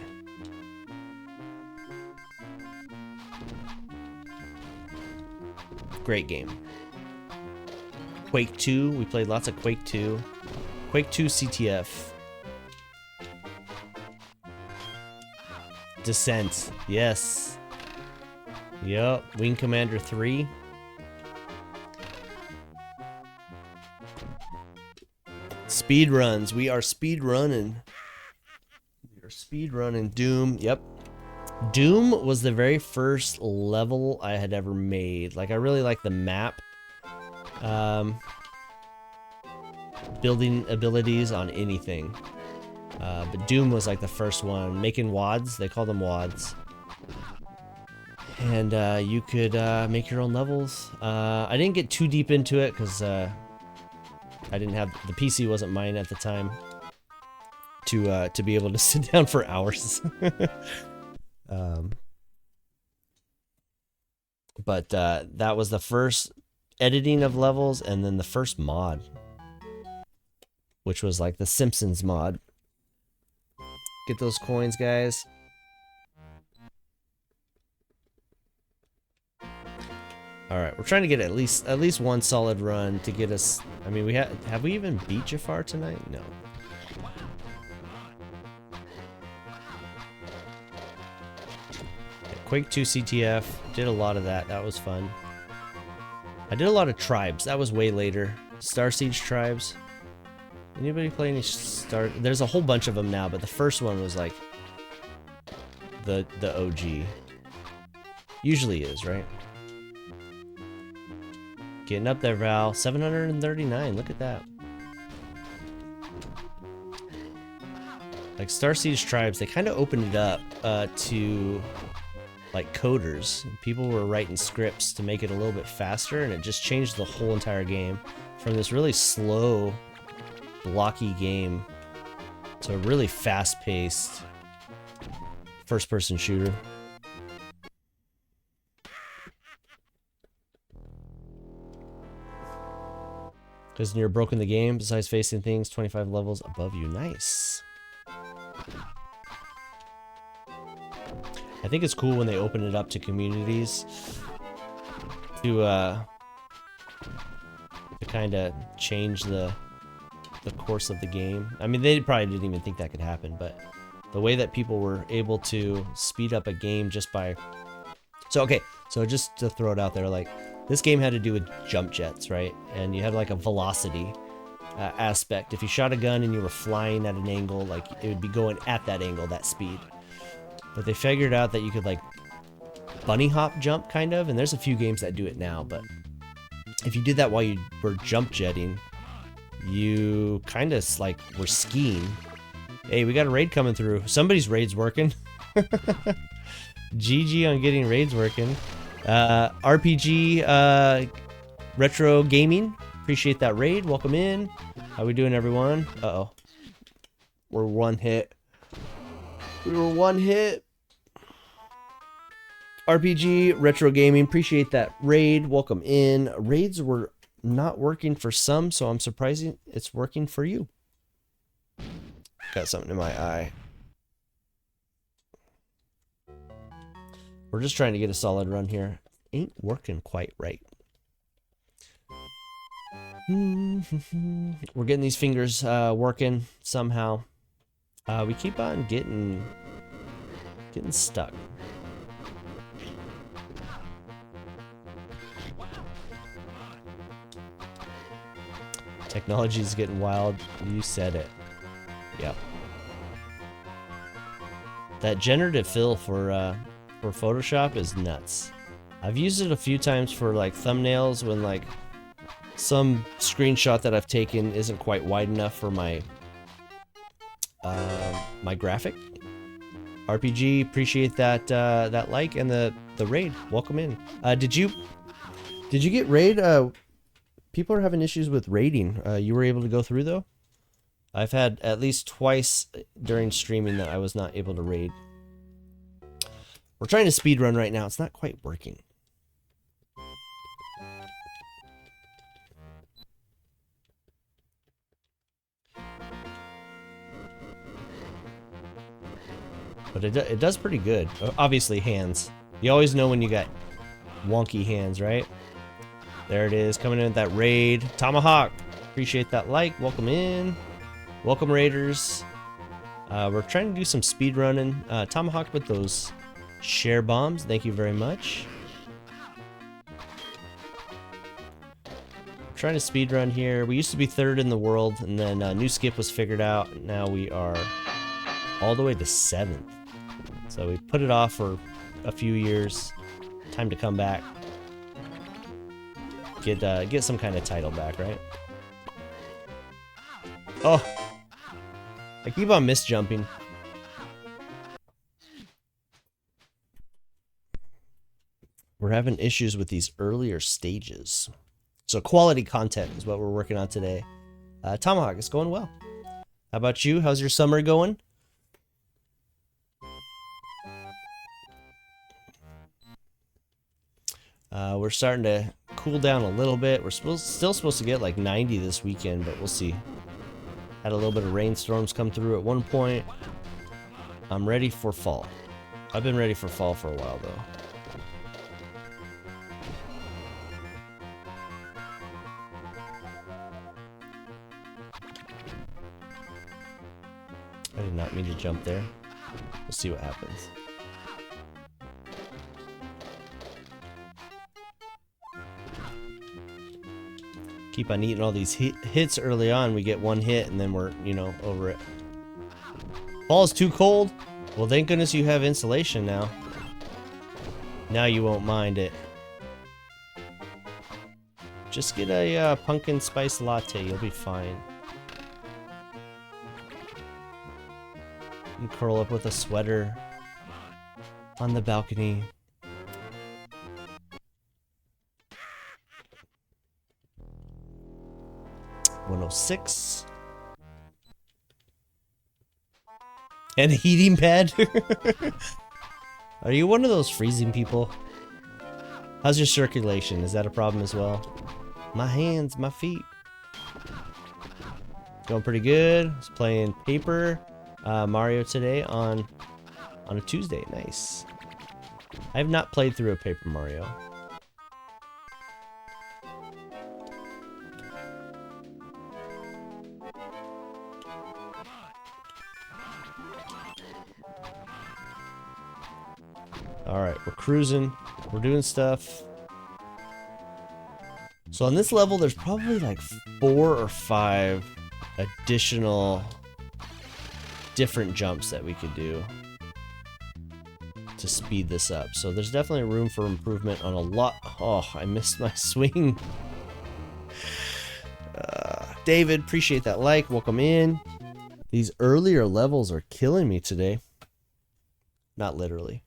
Great game. Quake 2, we played lots of Quake 2. Quake 2 CTF. Descent, yes. Yep, Wing Commander 3. Speed runs, we are speed running. We are speed running Doom, yep. Doom was the very first level I had ever made. Like, I really like the map. Building abilities on anything. But Doom was like the first one. Making wads, they call them wads. And you could make your own levels. I didn't get too deep into it because I didn't have, the PC wasn't mine at the time to be able to sit down for hours. But that was the first editing of levels, and then the first mod, which was like the Simpsons mod. Get those coins, guys. All right, we're trying to get at least one solid run to get us. I mean, have we even beat Jafar tonight? No. Quake 2 CTF, did a lot of that. That was fun. I did a lot of Tribes. That was way later. Star Siege Tribes. Anybody play any Star? There's a whole bunch of them now, but the first one was like the OG. Usually is, right? Getting up there, Val. 739. Look at that. Like Star Siege Tribes, they kind of opened it up to like coders. People were writing scripts to make it a little bit faster, and it just changed the whole entire game from this really slow, blocky game to a really fast-paced first-person shooter. Because you're broken the game, besides facing things 25 levels above you. Nice. I think it's cool when they open it up to communities to kind of change the course of the game. I mean, they probably didn't even think that could happen, but the way that people were able to speed up a game just by... So, okay, so just to throw it out there, like, this game had to do with jump jets, right? And you had like a velocity aspect. If you shot a gun and you were flying at an angle, like, it would be going at that angle, that speed. But they figured out that you could like bunny hop jump kind of, and there's a few games that do it now, but if you did that while you were jump jetting, you kind of like were skiing. Hey, we got a raid coming through. Somebody's raid's working. GG on getting raids working. RPG Retro Gaming. Appreciate that raid. Welcome in. How we doing, everyone? Uh-oh. We're one hit. We were one hit. RPG Retro Gaming. Appreciate that raid. Welcome in. Raids were not working for some, so I'm surprised it's working for you. Got something in my eye. We're just trying to get a solid run here. Ain't working quite right. We're getting these fingers working somehow. We keep on getting stuck. Technology is getting wild. You said it. Yep. That generative fill for Photoshop is nuts. I've used it a few times for like thumbnails when like some screenshot that I've taken isn't quite wide enough for my my graphic. RPG, appreciate that that like and the raid. Welcome in. Did you get raid? People are having issues with raiding. You were able to go through though? I've had at least twice during streaming that I was not able to raid. We're trying to speedrun right now. It's not quite working. But it does pretty good. Obviously, hands. You always know when you got wonky hands, right? There it is, coming in with that raid. Tomahawk, appreciate that like. Welcome in. Welcome, raiders. We're trying to do some speed running. Tomahawk with those share bombs. Thank you very much. Trying to speed run here. We used to be third in the world, and then new skip was figured out. Now we are all the way to 7th. So we put it off for a few years. Time to come back. Get some kind of title back, right? Oh, I keep on misjumping. We're having issues with these earlier stages. So quality content is what we're working on today. Tomahawk, it's going well. How about you? How's your summer going? We're starting to cool down a little bit. We're still supposed to get like 90 this weekend, but we'll see. Had a little bit of rainstorms come through at one point. I'm ready for fall. I've been ready for fall for a while though. I did not mean to jump there. We'll see what happens. Keep on eating all these hits early on. We get one hit and then we're, you know, over it. Fall's too cold? Well, thank goodness you have insulation now. Now you won't mind it. Just get a pumpkin spice latte. You'll be fine. You can curl up with a sweater on the balcony. $106. And a heating pad? Are you one of those freezing people? How's your circulation? Is that a problem as well? My hands, my feet. Going pretty good. I was playing Paper Mario today on a Tuesday. Nice. I have not played through a Paper Mario. Alright, we're cruising. We're doing stuff. So on this level, there's probably like 4 or 5 additional different jumps that we could do. to speed this up. So there's definitely room for improvement on a lot. Oh, I missed my swing. David, appreciate that like. Welcome in. These earlier levels are killing me today. Not literally.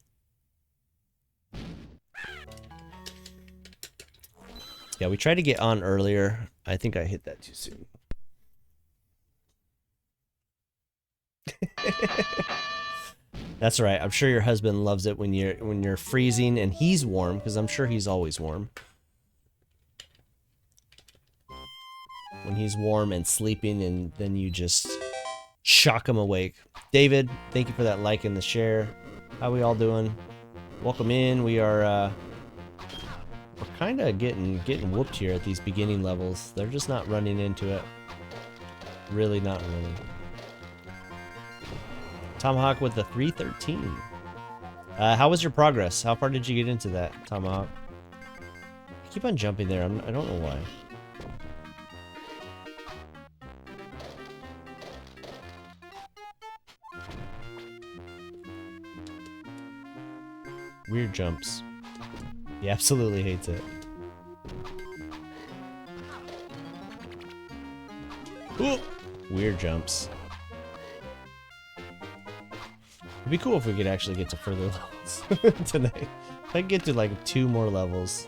Yeah, we tried to get on earlier. I think I hit that too soon. That's right. I'm sure your husband loves it when you're freezing and he's warm, because I'm sure he's always warm. When he's warm and sleeping, and then you just shock him awake. David, thank you for that like and the share. How we all doing? Welcome in. We are we're kind of getting whooped here at these beginning levels. They're just not running into it. Really not running. Tomahawk with the 313. How was your progress? How far did you get into that, Tomahawk? I keep on jumping there. I don't know why. Weird jumps. He absolutely hates it. Ooh! Weird jumps. It'd be cool if we could actually get to further levels tonight. If I could get to like 2 more levels,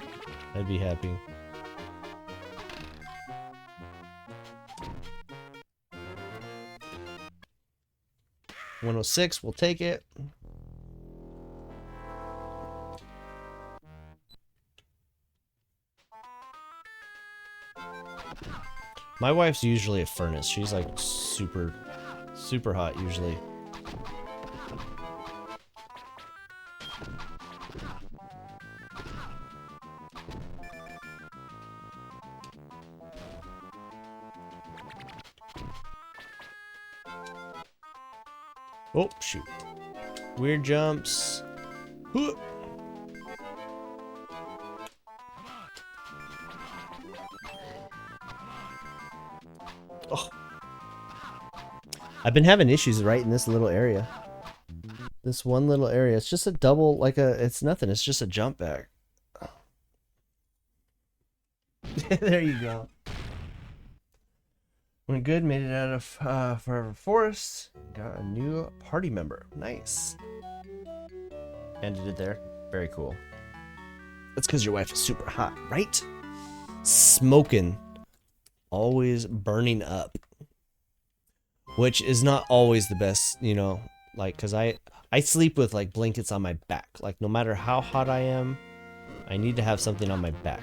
I'd be happy. $106, we'll take it. My wife's usually a furnace. She's like super hot usually. Oh, shoot. Weird jumps. Hoo! Oh. I've been having issues right in this little area. This one little area. It's just a double, like it's nothing. It's just a jump back. There you go. Went good, made it out of Forever Forest. Got a new party member. Nice. Ended it there. Very cool. That's because your wife is super hot, right? Smoking. Always burning up. Which is not always the best, you know, like, because I sleep with like blankets on my back. Like, no matter how hot I am, I need to have something on my back.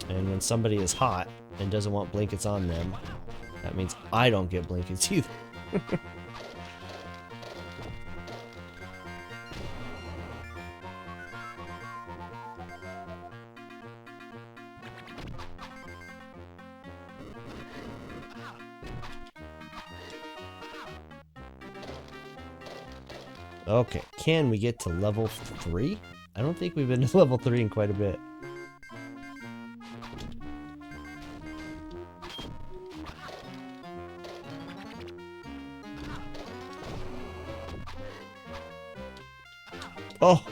And when somebody is hot and doesn't want blankets on them, that means I don't get blankets either. Okay, can we get to level 3? I don't think we've been to level 3 in quite a bit. Oh!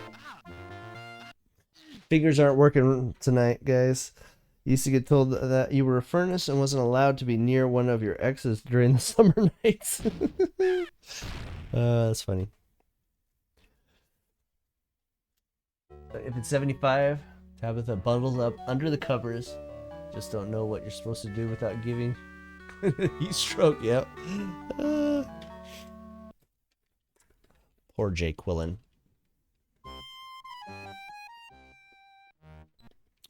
Fingers aren't working tonight, guys. You used to get told that you were a furnace and wasn't allowed to be near one of your exes during the summer nights. That's funny. If it's 75, Tabitha bundles up under the covers. Just don't know what you're supposed to do without giving heat stroke. Yep. Poor Jay Quillen.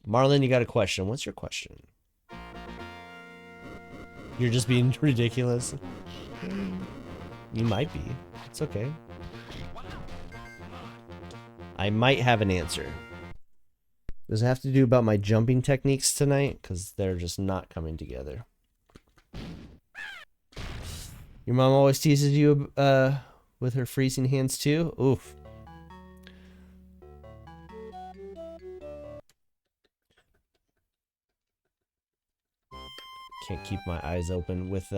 Marlon, you got a question. What's your question? You're just being ridiculous. You might be. It's okay. I might have an answer. Does it have to do about my jumping techniques tonight? Because they're just not coming together. Your mom always teases you with her freezing hands too? Oof. Can't keep my eyes open with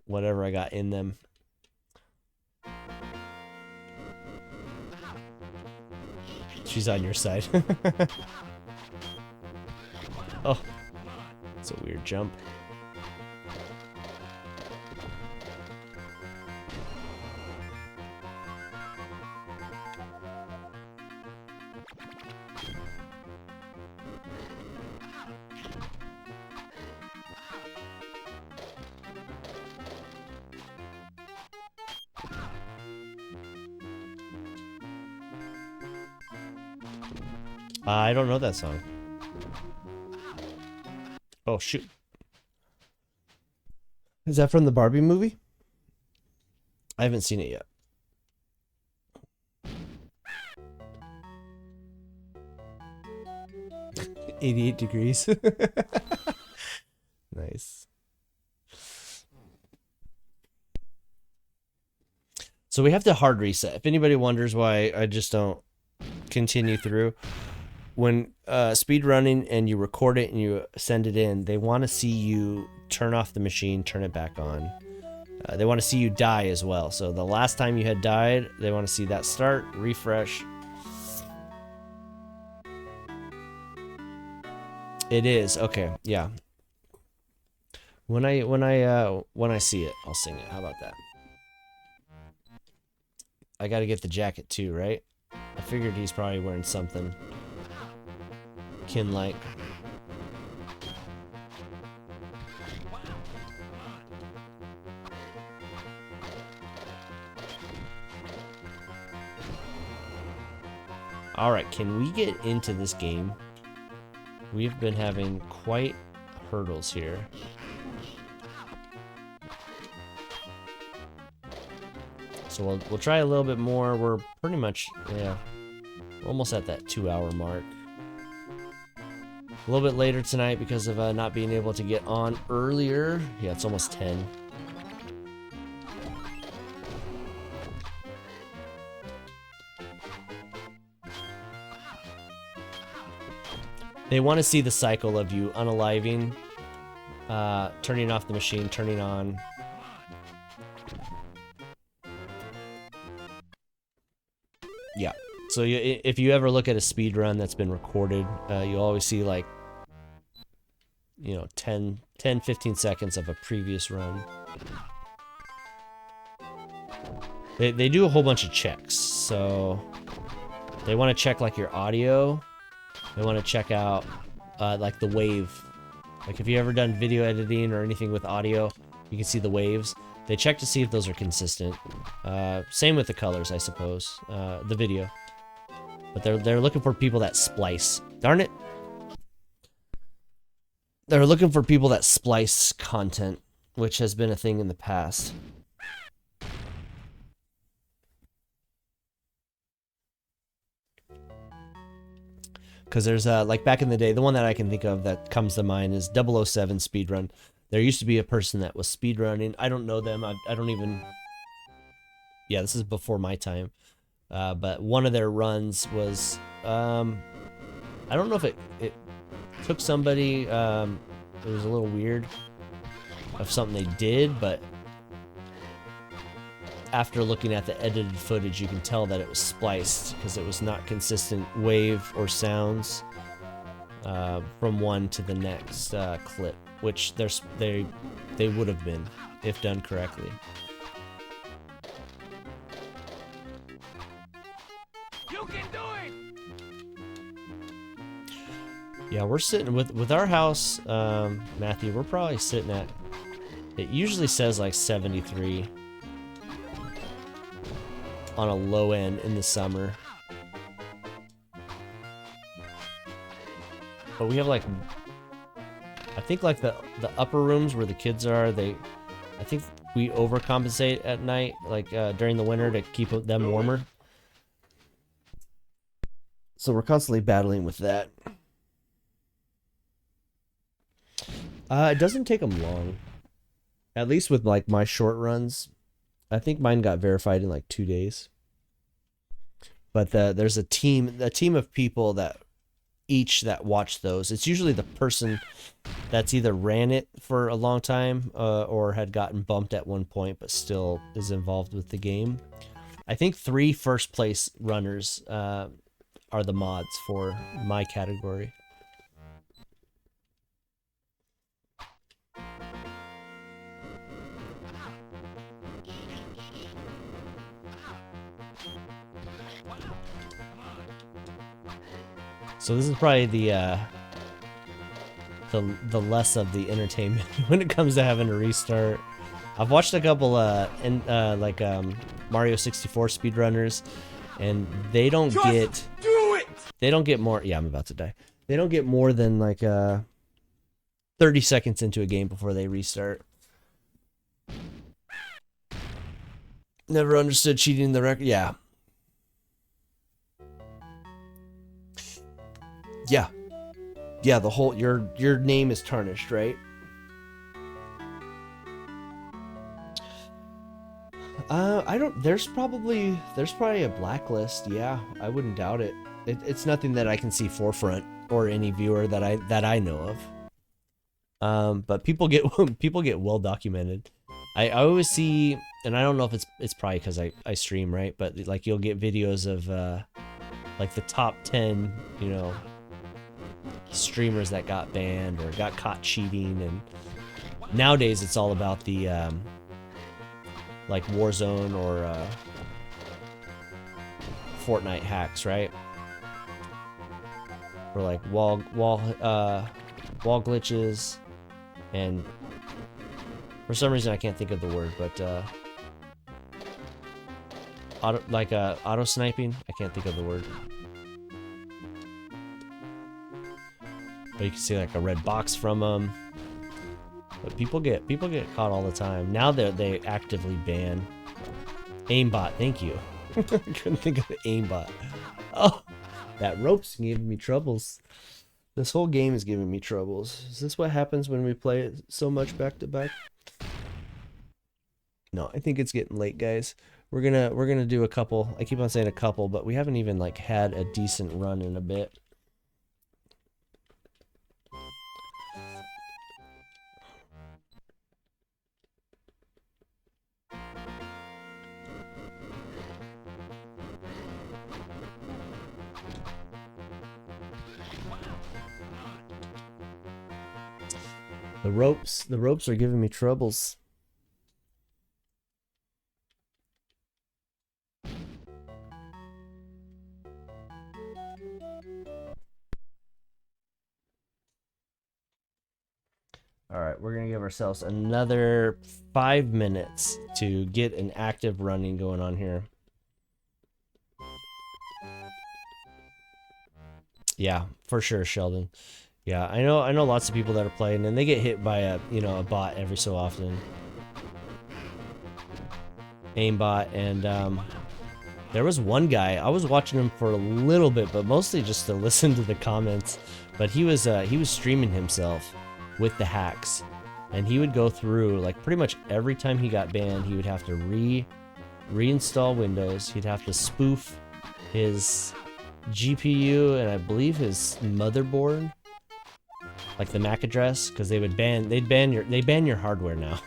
whatever I got in them. She's on your side. Oh, it's a weird jump. I don't know that song. Oh, shoot. Is that from the Barbie movie? I haven't seen it yet. $88 degrees. Nice. So we have to hard reset. If anybody wonders why I just don't continue through, when speed running and you record it and you send it in, they want to see you turn off the machine, turn it back on. They want to see you die as well. So the last time you had died, they want to see that start, refresh. It is okay. Yeah. When I see it, I'll sing it. How about that? I got to get the jacket too, right? I figured he's probably wearing something kin-like. Alright, can we get into this game? We've been having quite hurdles here. So we'll try a little bit more. We're pretty much, yeah, we're almost at that 2-hour mark. A little bit later tonight because of not being able to get on earlier. Yeah, it's almost 10. They want to see the cycle of you unaliving, turning off the machine, turning on. Yeah. So if you ever look at a speed run that's been recorded, you always see like, 10, 15 seconds of a previous run. They do a whole bunch of checks. So they want to check like your audio. They want to check out like the wave. Like if you ever done video editing or anything with audio, you can see the waves. They check to see if those are consistent. Same with the colors, I suppose. The video. But they're looking for people that splice. Darn it. They're looking for people that splice content, which has been a thing in the past. Because there's like back in the day, the one that I can think of that comes to mind is 007 speedrun. There used to be a person that was speedrunning. I don't know them. I don't even... Yeah, this is before my time. But one of their runs was... I don't know if it took somebody... it was a little weird of something they did, but... After looking at the edited footage, you can tell that it was spliced because it was not consistent wave or sounds from one to the next clip, which they would have been if done correctly. You can do it. Yeah, we're sitting with our house, Matthew. We're probably sitting at. It usually says like 73. On a low end in the summer. But we have like, I think like the upper rooms where the kids are, I think we overcompensate at night, like during the winter to keep them warmer. So we're constantly battling with that. It doesn't take them long. At least with like my short runs. I think mine got verified in like 2 days. But there's a team of people that watch those. It's usually the person that's either ran it for a long time or had gotten bumped at one point, but still is involved with the game. I think 3 first place runners are the mods for my category. So this is probably the less of the entertainment when it comes to having to restart. I've watched a couple Mario 64 speedrunners, and they don't get more. Yeah, I'm about to die. They don't get more than like 30 seconds into a game before they restart. Never understood cheating the record. Yeah. Yeah, the whole your name is tarnished, right? I don't. There's probably a blacklist. Yeah, I wouldn't doubt it. It's nothing that I can see forefront or any viewer that I know of. But people get well documented. I always see, and I don't know if it's probably because I stream, right? But like you'll get videos of like the top 10, you know, streamers that got banned or got caught cheating. And nowadays it's all about the like Warzone or Fortnite hacks, right? Or like wall glitches, and for some reason I can't think of the word, but auto sniping. I can't think of the word. But you can see like a red box from them. But people get caught all the time. Now they actively ban aimbot. Thank you. I couldn't think of the aimbot. Oh, that rope's giving me troubles. This whole game is giving me troubles. Is this what happens when we play it so much back to back? No, I think it's getting late, guys. We're gonna do a couple. I keep on saying a couple, but we haven't even like had a decent run in a bit. The ropes are giving me troubles. All right, we're gonna give ourselves another 5 minutes to get an active running going on here. Yeah, for sure, Sheldon. Yeah, I know lots of people that are playing and they get hit by a bot every so often. Aimbot. And there was one guy, I was watching him for a little bit, but mostly just to listen to the comments. But he was streaming himself with the hacks, and he would go through like pretty much every time he got banned, he would have to reinstall Windows. He'd have to spoof his GPU and I believe his motherboard, like the MAC address, because they ban your hardware now.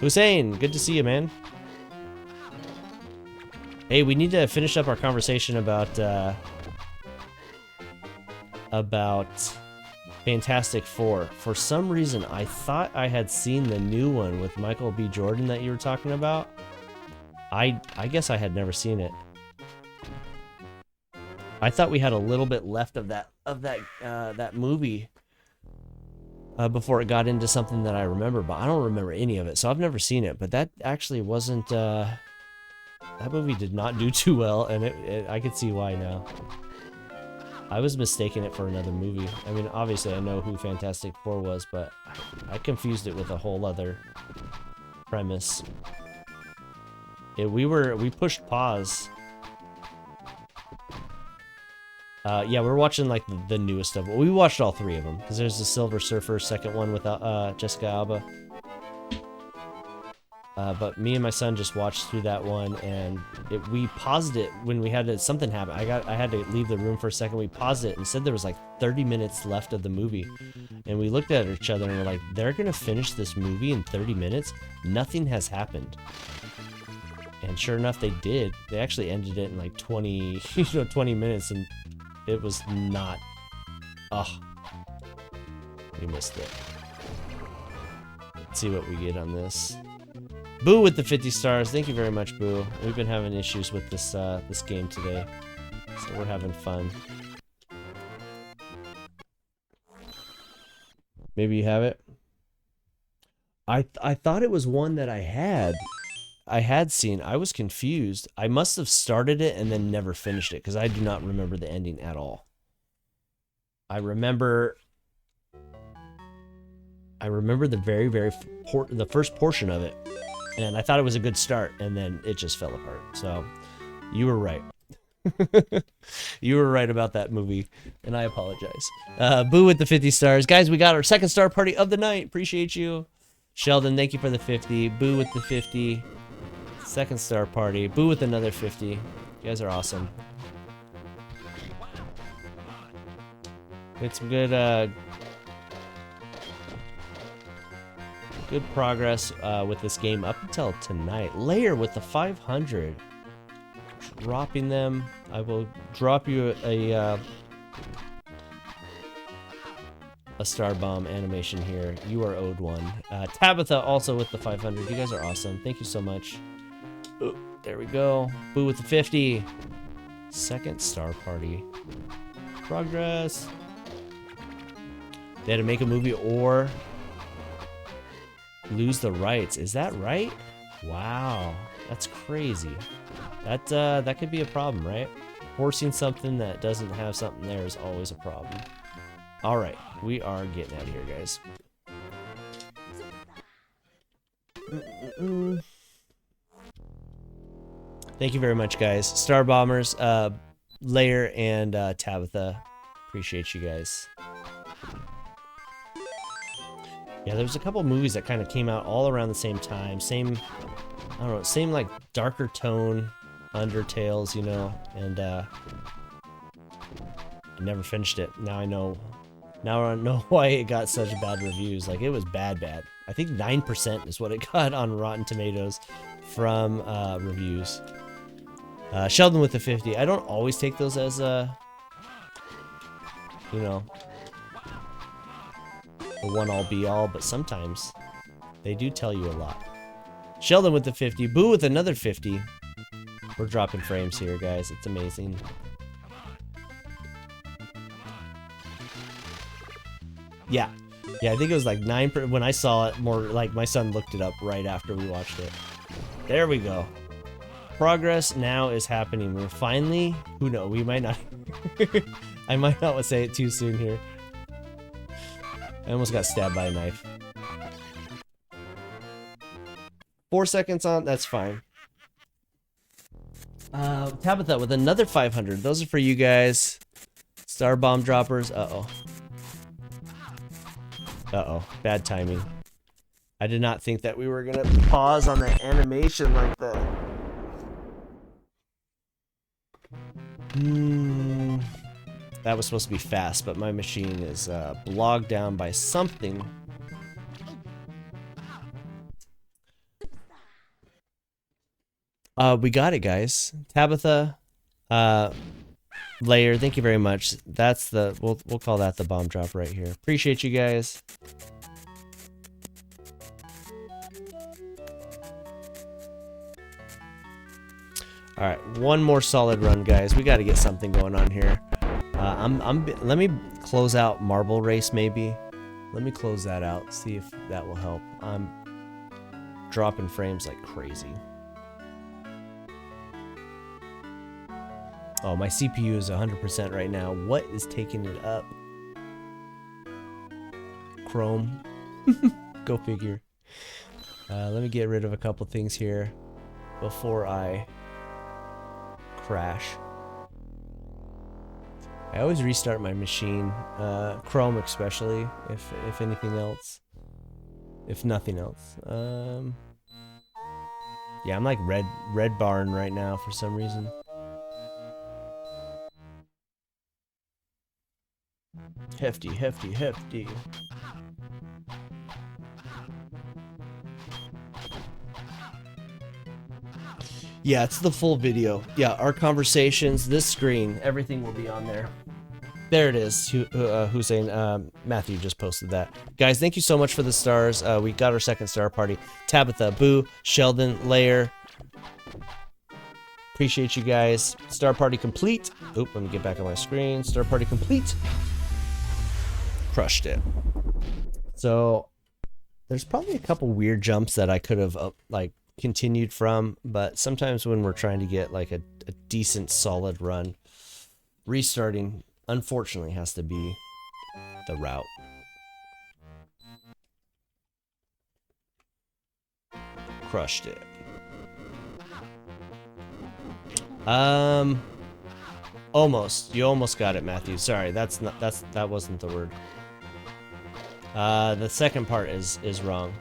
Hussein, good to see you, man. Hey, we need to finish up our conversation about Fantastic Four. For some reason, I thought I had seen the new one with Michael B. Jordan that you were talking about. I guess I had never seen it. I thought we had a little bit left of that movie before it got into something that I remember, but I don't remember any of it, so I've never seen it. But that actually wasn't. That movie did not do too well, and I could see why now. I was mistaking it for another movie. I mean, obviously I know who Fantastic Four was, but I confused it with a whole other premise. We pushed pause. Yeah, we're watching like the newest of it. We watched all three of them because there's the Silver Surfer second one with Jessica Alba. But me and my son just watched through that one, and we paused it when we had something happen. I had to leave the room for a second. We paused it and said there was like 30 minutes left of the movie, and we looked at each other and we're like, they're gonna finish this movie in 30 minutes? Nothing has happened. And sure enough, they did. They actually ended it in like 20 minutes, and it was not. Oh, we missed it. Let's see what we get on this. Boo with the 50 stars. Thank you very much, Boo. We've been having issues with this this game today, so we're having fun. Maybe you have it. I thought it was one that I had seen. I was confused. I must have started it and then never finished it because I do not remember the ending at all. I remember the first portion of it, and I thought it was a good start, and then it just fell apart. So you were right. You were right about that movie, and I apologize. Boo with the 50 stars. Guys, we got our second star party of the night. Appreciate you. Sheldon, thank you for the 50. Boo with the 50. Second star party. Boo with another 50. You guys are awesome. It's good good progress with this game up until tonight. Layer with the 500. Dropping them. I will drop you a star bomb animation here. You are owed one. Tabitha also with the 500. You guys are awesome. Thank you so much. Ooh, there we go. Boo with the 50. Second star party. Progress. They had to make a movie or lose the rights. Is that right? Wow, that's crazy. That could be a problem, right? Forcing something that doesn't have something there is always a problem. All right, we are getting out of here, guys. Thank you very much, guys. Star Bombers, Layer, and Tabitha. Appreciate you guys. Yeah, there's a couple movies that kind of came out all around the same time. Same, I don't know, same like darker tone Undertales, you know, and I never finished it. Now I know why it got such bad reviews. Like, it was bad. I think 9% is what it got on Rotten Tomatoes from reviews. Sheldon with the 50. I don't always take those as you know, the one all be all, but sometimes they do tell you a lot. Sheldon with the 50. Boo with another 50. We're dropping frames here, guys. It's amazing. Yeah, I think it was like 9%. When I saw it, more like my son looked it up right after we watched it. There we go. Progress now is happening. We're finally, who knows, we might not, I might not say it too soon here. I almost got stabbed by a knife. 4 seconds on, that's fine. Tabitha with another 500. Those are for you guys. Star bomb droppers. Uh-oh. Uh-oh. Bad timing. I did not think that we were gonna pause on the animation like that. That was supposed to be fast, but my machine is bogged down by something. We got it, guys. Tabitha, Layer, thank you very much. That's the we'll call that the bomb drop right here. Appreciate you guys. All right, one more solid run, guys. We got to get something going on here. Let me close out Marble Race, maybe. Let me close that out. See if that will help. I'm dropping frames like crazy. Oh, my CPU is 100% right now. What is taking it up? Chrome. Go figure. Let me get rid of a couple things here before I crash. I always restart my machine, Chrome especially, if anything else. If nothing else. Yeah, I'm like red barn right now for some reason. Hefty. Yeah, it's the full video. Yeah, our conversations, this screen, everything will be on there. There it is. Hussein, Matthew just posted that. Guys, thank you so much for the stars. We got our second star party. Tabitha, Boo, Sheldon, Layer. Appreciate you guys. Star party complete. Oop, let me get back on my screen. Star party complete. Crushed it. So there's probably a couple weird jumps that I could have like continued from, but sometimes when we're trying to get like a decent solid run, restarting unfortunately has to be the route. Crushed it. Almost. You almost got it, Matthew. Sorry, that wasn't the word. The second part is wrong.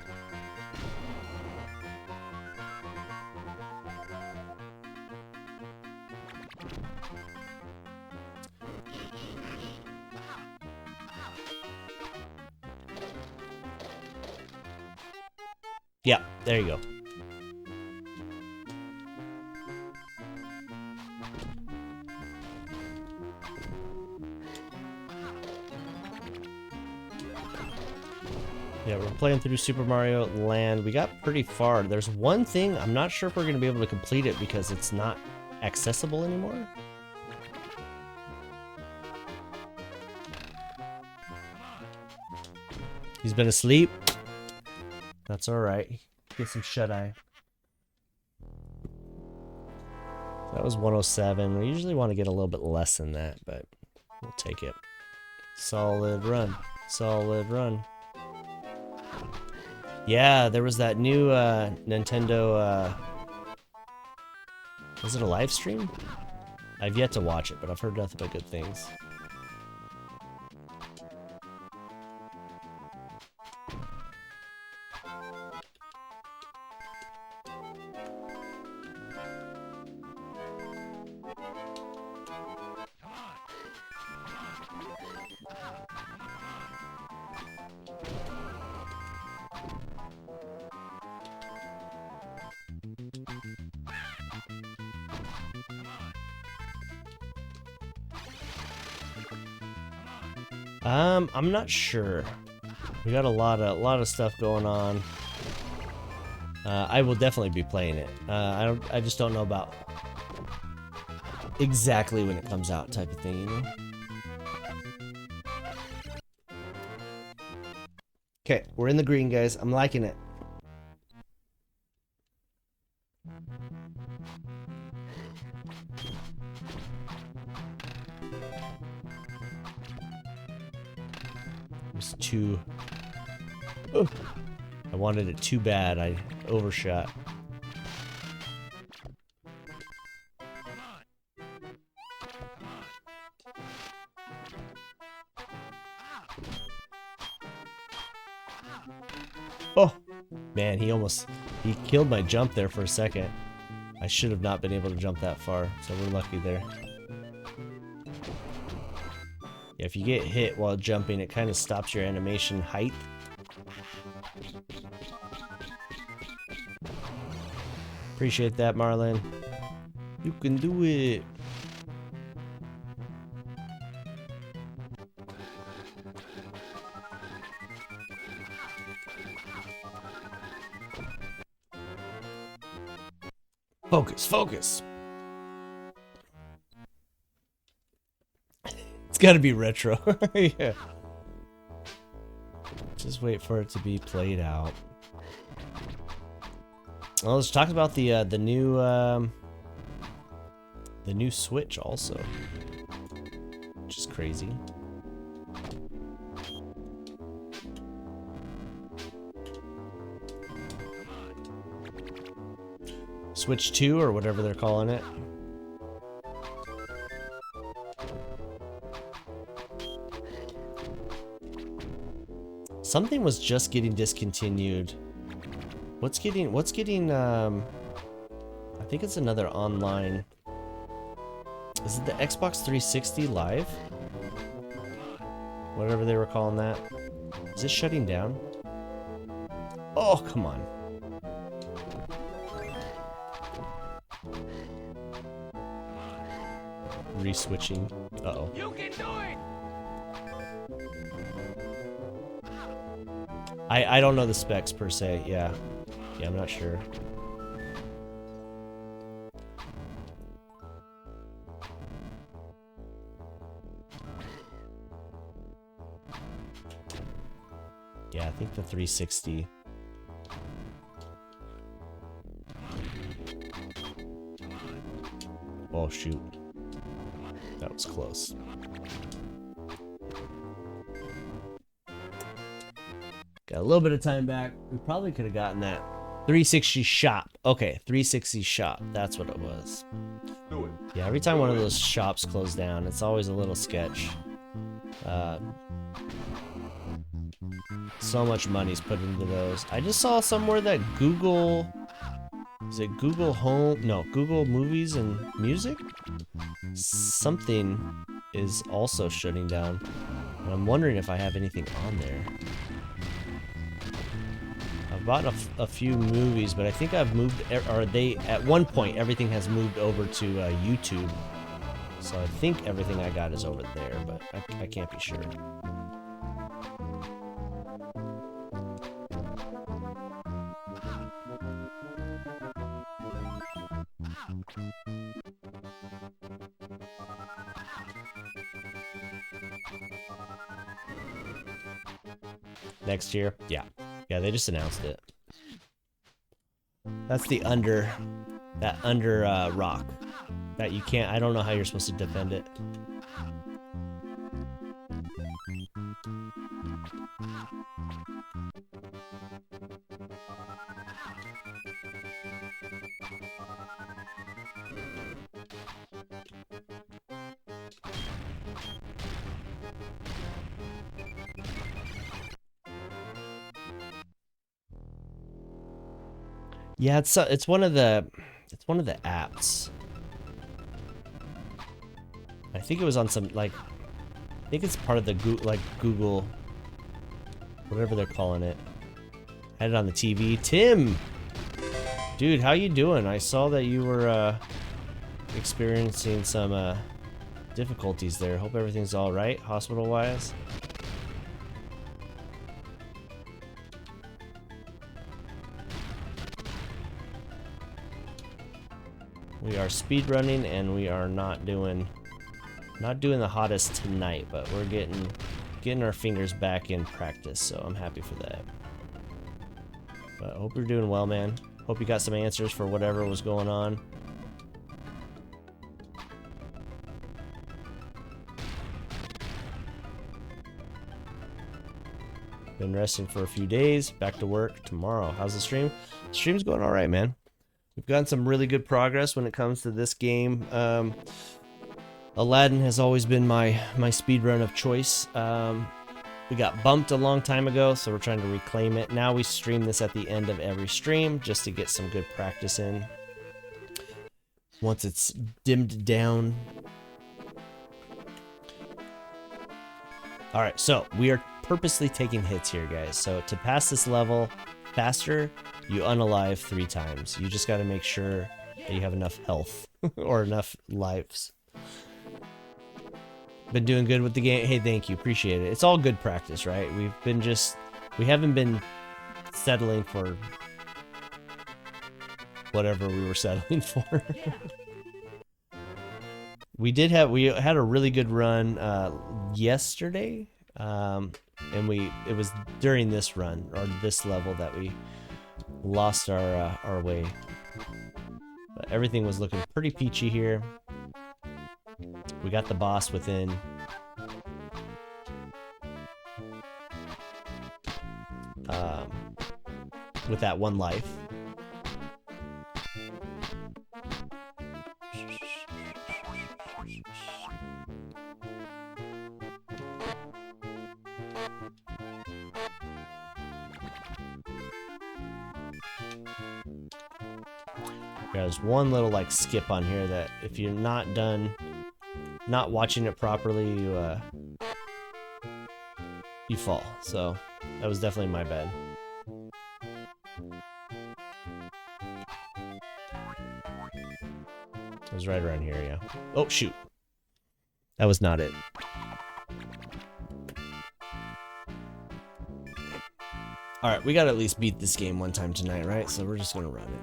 Yeah, there you go. Yeah, we're playing through Super Mario Land. We got pretty far. There's one thing, I'm not sure if we're going to be able to complete it because it's not accessible anymore. He's been asleep. That's alright. Get some shut-eye. That was 107. We usually want to get a little bit less than that, but we'll take it. Solid run. Solid run. Yeah, there was that new Nintendo, was it a live stream? I've yet to watch it, but I've heard nothing but good things. I'm not sure. We got a lot of stuff going on. I will definitely be playing it. I just don't know about exactly when it comes out type of thing, you know? Okay, we're in the green, guys. I'm liking it. Was too... Oh, I wanted it too bad. I overshot. Oh, man, he killed my jump there for a second. I should have not been able to jump that far, so we're lucky there. Yeah, if you get hit while jumping, it kind of stops your animation height. Appreciate that, Marlon. You can do it. Focus, focus. It's gotta be retro. Yeah. Just wait for it to be played out. Well, let's talk about the new Switch also, which is crazy. Switch 2 or whatever they're calling it. Something was just getting discontinued. What's getting I think it's another online. Is it the Xbox 360 Live? Whatever they were calling that. Is it shutting down? Oh, come on. Re-switching. Uh-oh. You can do it! I don't know the specs per se. Yeah. Yeah, I'm not sure. Yeah, I think the 360. Oh, shoot. That was close. Got a little bit of time back. We probably could have gotten that 360 shop. Okay, 360 shop. That's what it was. Do it. Yeah, every time one of those shops close down, it's always a little sketch. So much money's put into those. I just saw somewhere that Google... Is it Google Home? No, Google Movies and Music? Something is also shutting down. And I'm wondering if I have anything on there. I've bought a few movies, but I think I've moved... Or they... At one point, everything has moved over to YouTube. So I think everything I got is over there, but I can't be sure. Next year? Yeah. Yeah, they just announced it. That's the under rock. That you can't, I don't know how you're supposed to defend it. Yeah, it's one of the apps. I think it was on some I think it's part of the Google, whatever they're calling it. Had it on the TV. Tim, dude, how you doing? I saw that you were experiencing some difficulties there. Hope everything's all right, hospital-wise. We are speed running, and we are not doing the hottest tonight, but we're getting our fingers back in practice, so I'm happy for that. But I hope you're doing well, man. Hope you got some answers for whatever was going on. Been resting for a few days. Back to work tomorrow. How's the stream? The stream's going all right, man. We've gotten some really good progress when it comes to this game. Aladdin has always been my speedrun of choice. We got bumped a long time ago, so we're trying to reclaim it. Now we stream this at the end of every stream just to get some good practice in. Once it's dimmed down. Alright, so we are purposely taking hits here, guys. So to pass this level faster, you unalive 3 times. You just got to make sure that you have enough health or enough lives. Been doing good with the game. Hey, thank you. Appreciate it. It's all good practice, right? We haven't been settling for whatever we were settling for. We had a really good run yesterday. And it was during this run or this level that we lost our way. But everything was looking pretty peachy here. We got the boss within with that 1 life. There's one little skip on here that if you're not watching it properly, you fall. So that was definitely my bad. It was right around here, yeah. Oh shoot! That was not it. All right, we got to at least beat this game one time tonight, right? So we're just going to run it.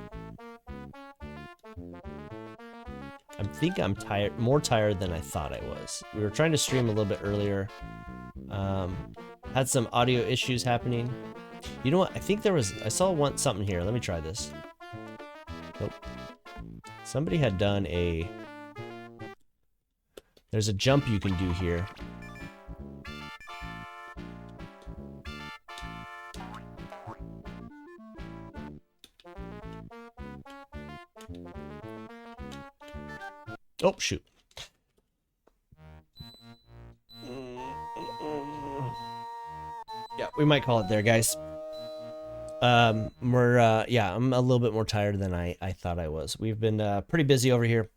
I think I'm tired, more tired than I thought I was. We were trying to stream a little bit earlier. Had some audio issues happening. You know what? I think I saw something here. Let me try this. Nope. Somebody had done there's a jump you can do here. Oh, shoot. Yeah, we might call it there, guys. I'm a little bit more tired than I thought I was. We've been pretty busy over here.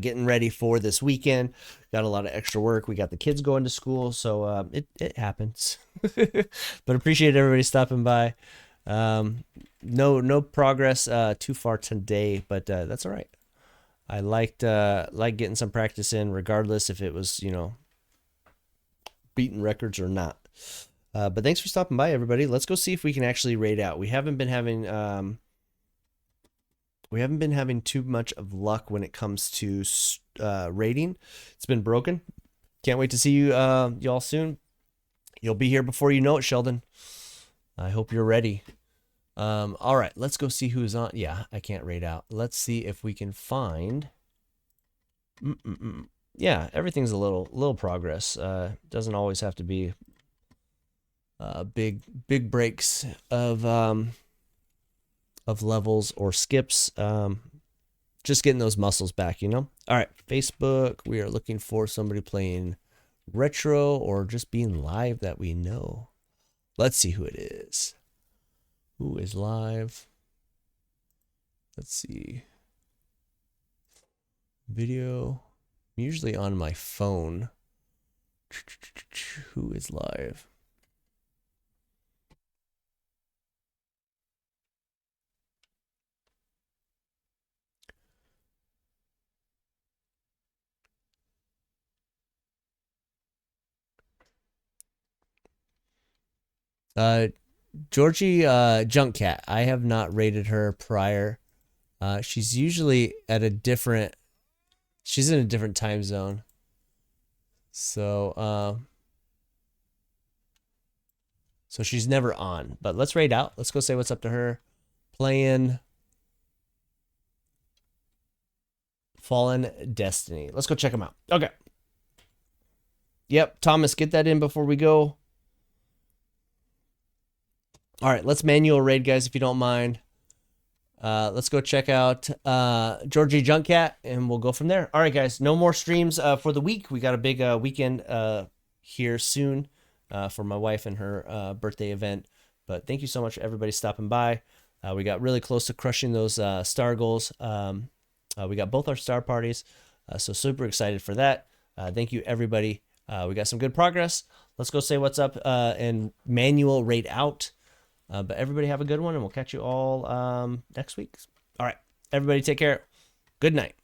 Getting ready for this weekend. Got a lot of extra work. We got the kids going to school, so it happens. But appreciate everybody stopping by. No progress too far today, but that's all right. I liked getting some practice in, regardless if it was, beating records or not. But thanks for stopping by, everybody. Let's go see if we can actually raid out. We haven't been having too much of luck when it comes to raiding. It's been broken. Can't wait to see you y'all soon. You'll be here before you know it, Sheldon. I hope you're ready. All right, let's go see who's on. Yeah, I can't raid out. Let's see if we can find. Yeah, everything's a little progress. Doesn't always have to be big breaks of levels or skips. Just getting those muscles back, All right, Facebook. We are looking for somebody playing retro or just being live that we know. Let's see who it is. Who is live? Let's see. Video. I'm usually on my phone. Who is live? Georgie Junkcat. I have not rated her prior. She's usually at she's in a different time zone. So she's never on. But let's raid out. Let's go say what's up to her. Playing Fallen Destiny. Let's go check them out. Okay. Yep, Thomas, get that in before we go. All right, let's manual raid, guys, if you don't mind. Let's go check out Georgie Junkcat, and we'll go from there. All right, guys, no more streams for the week. We got a big weekend here soon for my wife and her birthday event. But thank you so much for everybody stopping by. We got really close to crushing those star goals. We got both our star parties, so super excited for that. Thank you, everybody. We got some good progress. Let's go say what's up and manual raid out. But everybody have a good one, and we'll catch you all next week. All right, everybody take care. Good night.